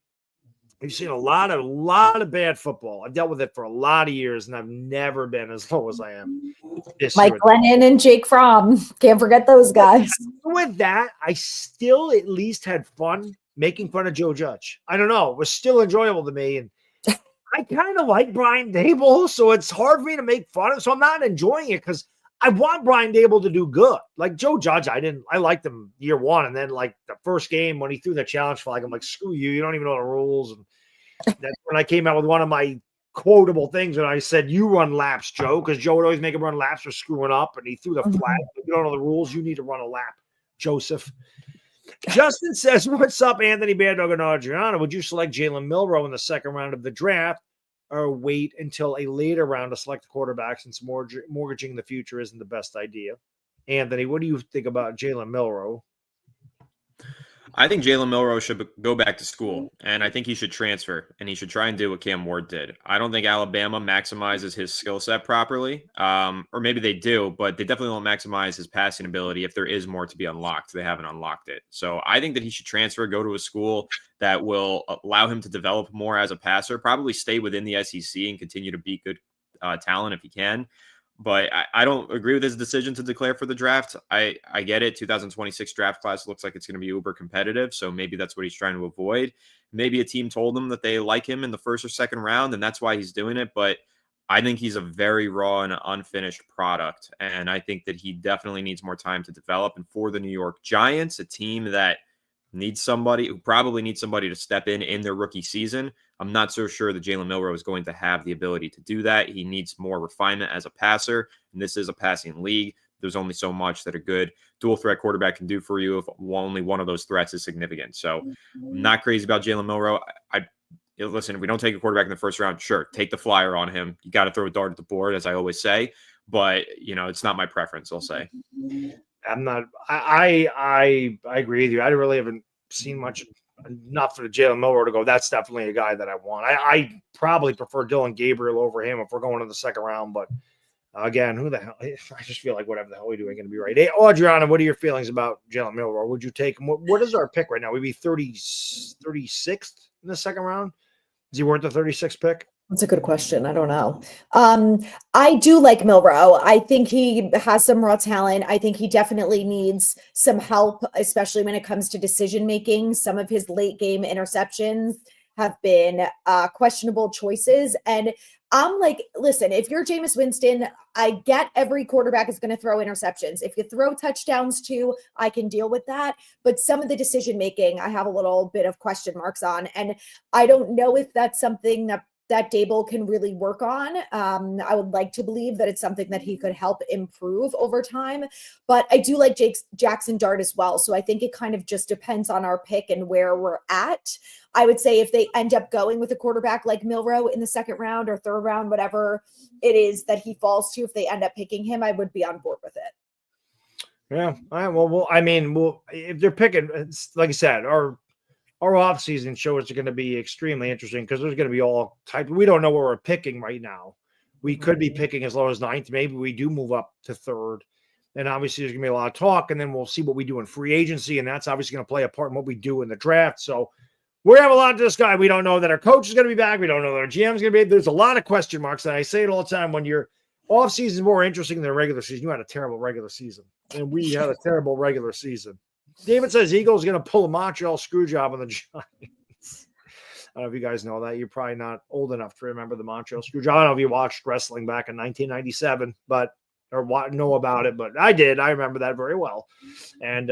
S1: We've seen a lot of bad football. I've dealt with it for a lot of years, and I've never been as low as I am.
S2: Mike Glennon and Jake Fromm. Can't forget those guys.
S1: With that, I still at least had fun making fun of Joe Judge. I don't know. It was still enjoyable to me, and I kind of like Brian Dable, so it's hard for me to make fun of. So I'm not enjoying it because I want Brian Dable to do good. Like Joe Judge, I liked him year 1, and then like the first game when he threw the challenge flag, I'm like, screw you, you don't even know the rules. And that's when I came out with one of my quotable things, and I said, "You run laps, Joe," because Joe would always make him run laps for screwing up, and he threw the flag. If you don't know the rules, you need to run a lap, Joseph. Justin says, "What's up, Anthony Bandog and Adriana? Would you select Jalen Milroe in the 2nd round of the draft, or wait until a later round to select the quarterback since mortgaging the future isn't the best idea?" Anthony, what do you think about Jalen Milroe?
S3: I think Jalen Milroe should go back to school, and I think he should transfer, and he should try and do what Cam Ward did. I don't think Alabama maximizes his skill set properly, or maybe they do, but they definitely don't maximize his passing ability. If there is more to be unlocked, they haven't unlocked it. So I think that he should transfer, go to a school that will allow him to develop more as a passer, probably stay within the SEC and continue to be good talent if he can. But I don't agree with his decision to declare for the draft. I get it. 2026 draft class looks like it's going to be uber competitive. So maybe that's what he's trying to avoid. Maybe a team told him that they like him in the 1st or 2nd round, and that's why he's doing it. But I think he's a very raw and unfinished product. And I think that he definitely needs more time to develop. And for the New York Giants, a team that probably needs somebody to step in their rookie season, I'm not so sure that Jalen Milroe is going to have the ability to do that. He needs more refinement as a passer, and this is a passing league. There's only so much that a good dual threat quarterback can do for you if only one of those threats is significant. So I'm not crazy about Jalen Milroe. Listen, if we don't take a quarterback in the 1st round, sure, take the flyer on him. You got to throw a dart at the board, as I always say, but it's not my preference, I'll say.
S1: I'm not. I agree with you. I really haven't seen enough for Jalen Milroe to go, that's definitely a guy that I want. I probably prefer Dylan Gabriel over him if we're going to the 2nd round. But again, who the hell? I just feel like whatever the hell we do ain't going to be right. Hey, Adriana, what are your feelings about Jalen Milroe? Would you take him? What is our pick right now? We'd be 36th in the 2nd round. Is he worth the 36th pick?
S2: That's a good question. I don't know. I do like Milroe. I think he has some raw talent. I think he definitely needs some help, especially when it comes to decision making. Some of his late game interceptions have been questionable choices. And I'm like, listen, if you're Jameis Winston, I get every quarterback is going to throw interceptions. If you throw touchdowns too, I can deal with that. But some of the decision making, I have a little bit of question marks on. And I don't know if that's something that Dable can really work on. I would like to believe that it's something that he could help improve over time. But I do like Jackson Dart as well. So I think it kind of just depends on our pick and where we're at. I would say if they end up going with a quarterback like Milroe in the second round or third round, whatever it is that he falls to, if they end up picking him, I would be on board with it.
S1: Yeah. All right. Well, I mean, if they're picking, it's, like I said, our offseason shows are going to be extremely interesting because there's going to be all types. We don't know where we're picking right now. We could be picking as low as ninth. Maybe we do move up to third. And obviously there's going to be a lot of talk, and then we'll see what we do in free agency. And that's obviously going to play a part in what we do in the draft. So we have a lot to discuss. We don't know that our coach is going to be back. We don't know that our GM is going to be. There's a lot of question marks. And I say it all the time, when your offseason is more interesting than regular season. You had a terrible regular season. And we had a terrible regular season. David says Eagles going to pull a Montreal screw job on the Giants. I don't know if you guys know that. You're probably not old enough to remember the Montreal screw job. I don't know if you watched wrestling back in 1997, or know about it, but I did. I remember that very well. And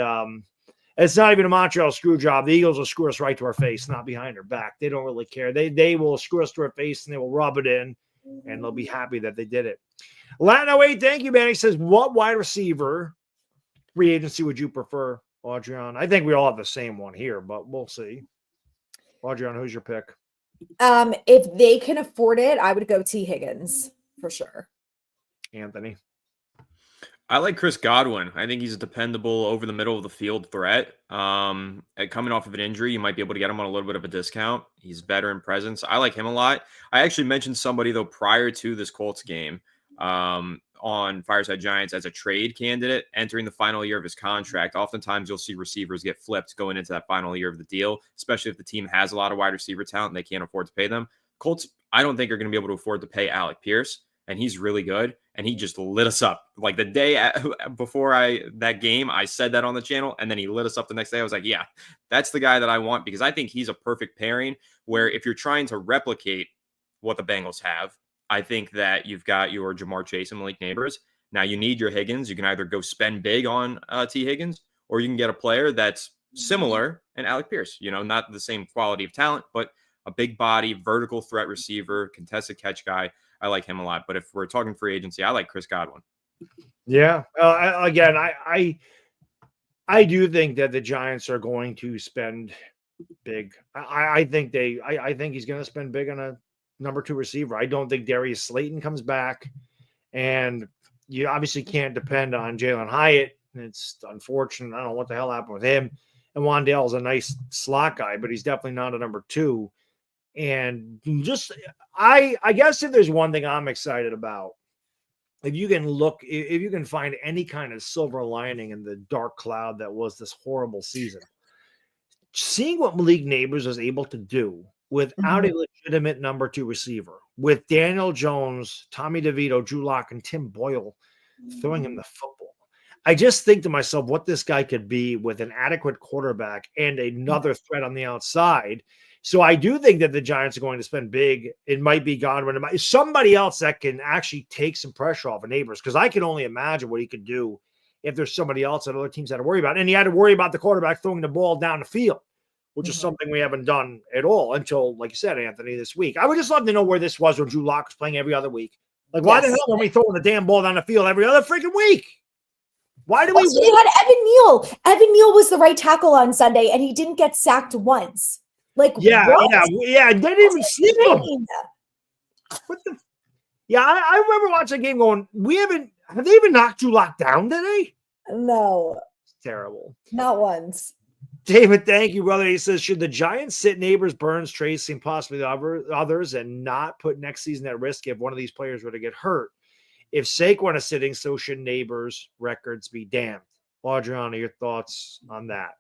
S1: it's not even a Montreal screw job. The Eagles will screw us right to our face, not behind our back. They don't really care. They will screw us to our face, and they will rub it in, and they'll be happy that they did it. Latin 08, thank you, man. He says, what wide receiver free agency would you prefer, Adrian? I think we all have the same one here, but we'll see. Adrian, who's your pick?
S2: If they can afford it, I would go T. Higgins for sure.
S1: Anthony?
S3: I like Chris Godwin. I think he's a dependable over the middle of the field threat. Coming off of an injury, you might be able to get him on a little bit of a discount. He's veteran presence. I like him a lot. I actually mentioned somebody, though, prior to this Colts game on Fireside Giants as a trade candidate entering the final year of his contract. Oftentimes, you'll see receivers get flipped going into that final year of the deal, especially if the team has a lot of wide receiver talent and they can't afford to pay them. Colts, I don't think, are going to be able to afford to pay Alec Pierce, and he's really good. And he just lit us up. Like the day before that game, I said that on the channel, and then he lit us up the next day. I was like, yeah, that's the guy that I want, because I think he's a perfect pairing where if you're trying to replicate what the Bengals have, I think that you've got your Jamar Chase and Malik Neighbors. Now you need your Higgins. You can either go spend big on T. Higgins, or you can get a player that's similar and Alec Pierce, not the same quality of talent, but a big body, vertical threat receiver, contested catch guy. I like him a lot. But if we're talking free agency, I like Chris Godwin.
S1: Yeah. I do think that the Giants are going to spend big. I think he's going to spend big on a number 2 receiver. I don't think Darius Slayton comes back, and you obviously can't depend on Jalen Hyatt. It's unfortunate. I don't know what the hell happened with him. And Wan'Dale's a nice slot guy, but he's definitely not a number 2. And just, I guess if there's one thing I'm excited about, if you can find any kind of silver lining in the dark cloud that was this horrible season, seeing what Malik Neighbors was able to do without a legitimate number 2 receiver, with Daniel Jones, Tommy DeVito, Drew Lock, and Tim Boyle throwing him the football. I just think to myself what this guy could be with an adequate quarterback and another threat on the outside. So I do think that the Giants are going to spend big. It might be Godwin. It might be somebody else that can actually take some pressure off of Neighbors, because I can only imagine what he could do if there's somebody else that other teams had to worry about. And he had to worry about the quarterback throwing the ball down the field, which is something we haven't done at all until, like you said, Anthony, this week. I would just love to know where this was when Drew Lock was playing every other week. Like, why the hell are we throwing the damn ball down the field every other freaking week? Why do we?
S2: You had Evan Neal. Evan Neal was the right tackle on Sunday, and he didn't get sacked once. Like,
S1: yeah. They didn't even sleep him. What the? Yeah, I remember watching a game going, have they even knocked Drew Lock down today?
S2: No.
S1: It's terrible.
S2: Not once.
S1: David, thank you, brother. He says, should the Giants sit Neighbors, Burns, Tracy, and possibly the others and not put next season at risk if one of these players were to get hurt? If Saquon is sitting, so should Neighbors' records be damned. Adriana, your thoughts on that?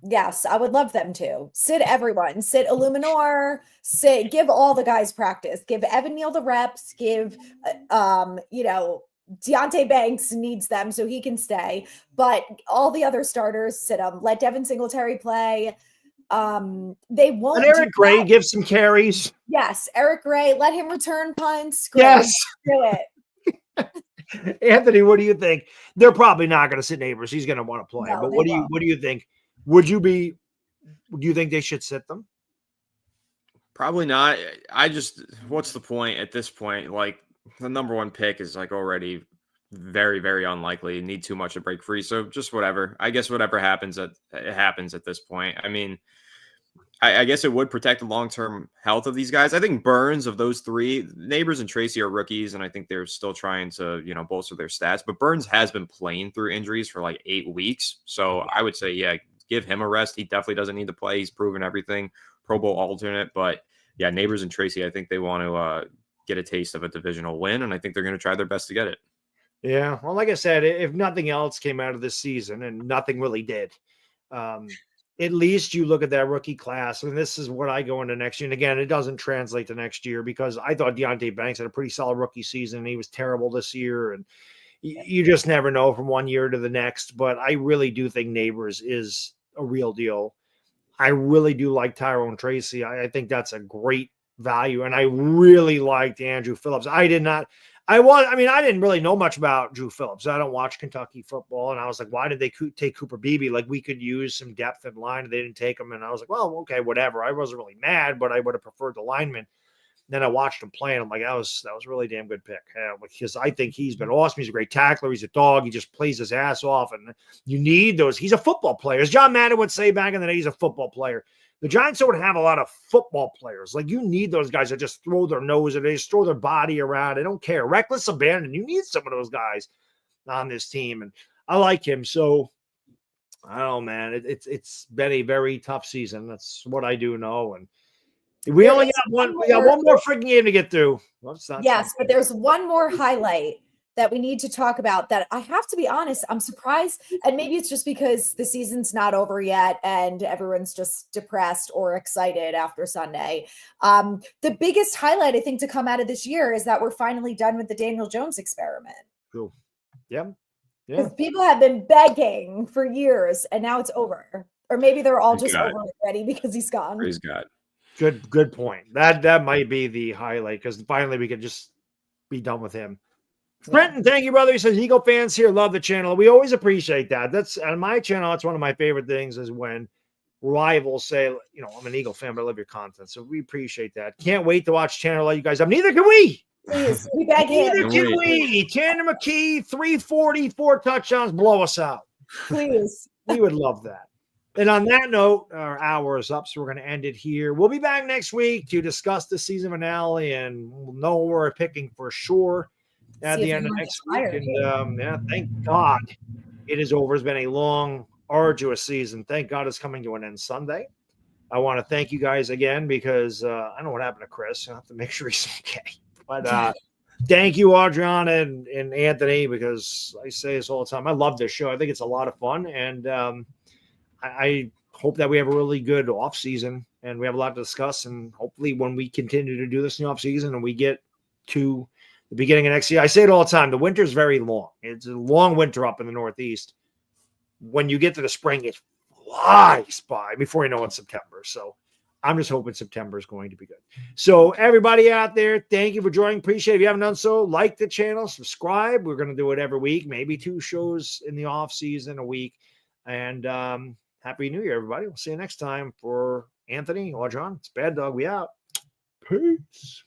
S2: Yes, I would love them to. Sit everyone. Sit Illuminor. Give all the guys practice. Give Evan Neal the reps. Give, Deontay Banks needs them so he can stay. But all the other starters, sit them. Let Devin Singletary play. They won't.
S1: Let Eric
S2: do
S1: Gray
S2: that.
S1: give some carries.
S2: Yes, Eric Gray, let him return punts. Great.
S1: Yes.
S2: Do it.
S1: Anthony, what do you think? They're probably not going to sit Neighbors. He's going to want to play.
S2: No,
S1: But
S2: they
S1: what
S2: won't.
S1: do you think? Do you think they should sit them?
S3: Probably not. What's the point at this point? Like, the number one pick is like already very, very unlikely. You need too much to break free. So just whatever. I guess whatever happens, it happens at this point. I mean, I guess it would protect the long-term health of these guys. I think Burns, of those three, Neighbors and Tracy are rookies, and I think they're still trying to, bolster their stats. But Burns has been playing through injuries for like 8 weeks. So I would say, yeah, give him a rest. He definitely doesn't need to play. He's proven everything. Pro Bowl alternate. But yeah, Neighbors and Tracy, I think they want to get a taste of a divisional win, and I think they're going to try their best to get it.
S1: Yeah. Well, like I said, if nothing else came out of this season, and nothing really did, at least you look at that rookie class, and this is what I go into next year. And again, it doesn't translate to next year because I thought Deontay Banks had a pretty solid rookie season. And he was terrible this year, and you just never know from one year to the next. But I really do think Neighbors is a real deal. I really do like Tyrone Tracy. I think that's a great value, and I really liked Andrew Phillips. I didn't really know much about Drew Phillips. I don't watch Kentucky football, and I was like, why did they take Cooper Beebe? Like, we could use some depth in line, and they didn't take him. And I was like, well, okay, whatever. I wasn't really mad, but I would have preferred the lineman. Then I watched him play, and I'm like, that was a really damn good pick. Because I think he's been awesome. He's a great tackler. He's a dog. He just plays his ass off, and you need those. He's a football player. As John Madden would say back in the day, he's a football player. The Giants don't have a lot of football players. Like, you need those guys that just throw their nose and they just throw their body around. They don't care. Reckless abandon. You need some of those guys on this team, and I like him. So I don't know, man. It's been a very tough season. That's what I do know, and we only got one. We got one more freaking game to get through. Well,
S2: yes, but there's one more highlight that we need to talk about that I have to be honest, I'm surprised. And maybe it's just because the season's not over yet and everyone's just depressed or excited after Sunday. The biggest highlight, I think, to come out of this year is that we're finally done with the Daniel Jones experiment.
S1: Cool. Yeah.
S2: Because people have been begging for years and now it's over. Or maybe they're all just over it already because he's gone.
S3: Praise God.
S1: Good point. That might be the highlight because finally we can just be done with him. Brenton, thank you, brother. He says, Eagle fans here love the channel. We always appreciate that. That's on my channel. That's one of my favorite things is when rivals say, I'm an Eagle fan, but I love your content. So we appreciate that. Can't wait to watch channel like you guys. Neither can we.
S2: Please, we beg him.
S1: Neither can we. Tanner McKee, 340, 4 touchdowns, blow us out.
S2: Please.
S1: We would love that. And on that note, our hour is up, so we're going to end it here. We'll be back next week to discuss the season finale, and we'll know what we're picking for sure at the end of next week. And thank God it is over. It's been a long, arduous season. Thank God it's coming to an end Sunday. I want to thank you guys again because I don't know what happened to Chris. I have to make sure he's okay. But thank you, Adriana and Anthony, because I say this all the time. I love this show. I think it's a lot of fun. And I hope that we have a really good off season and we have a lot to discuss. And hopefully when we continue to do this in the off season and we get to the beginning of next year, I say it all the time, the winter is very long. It's a long winter up in the Northeast. When you get to the spring, it flies by before you know it's September. So I'm just hoping September is going to be good. So everybody out there, thank you for joining. Appreciate it. If you haven't done so, like the channel, subscribe. We're going to do it every week, maybe 2 shows in the off season a week. And Happy New Year, everybody. We'll see you next time. For Anthony, Audron, it's Bad Dog. We out. Peace.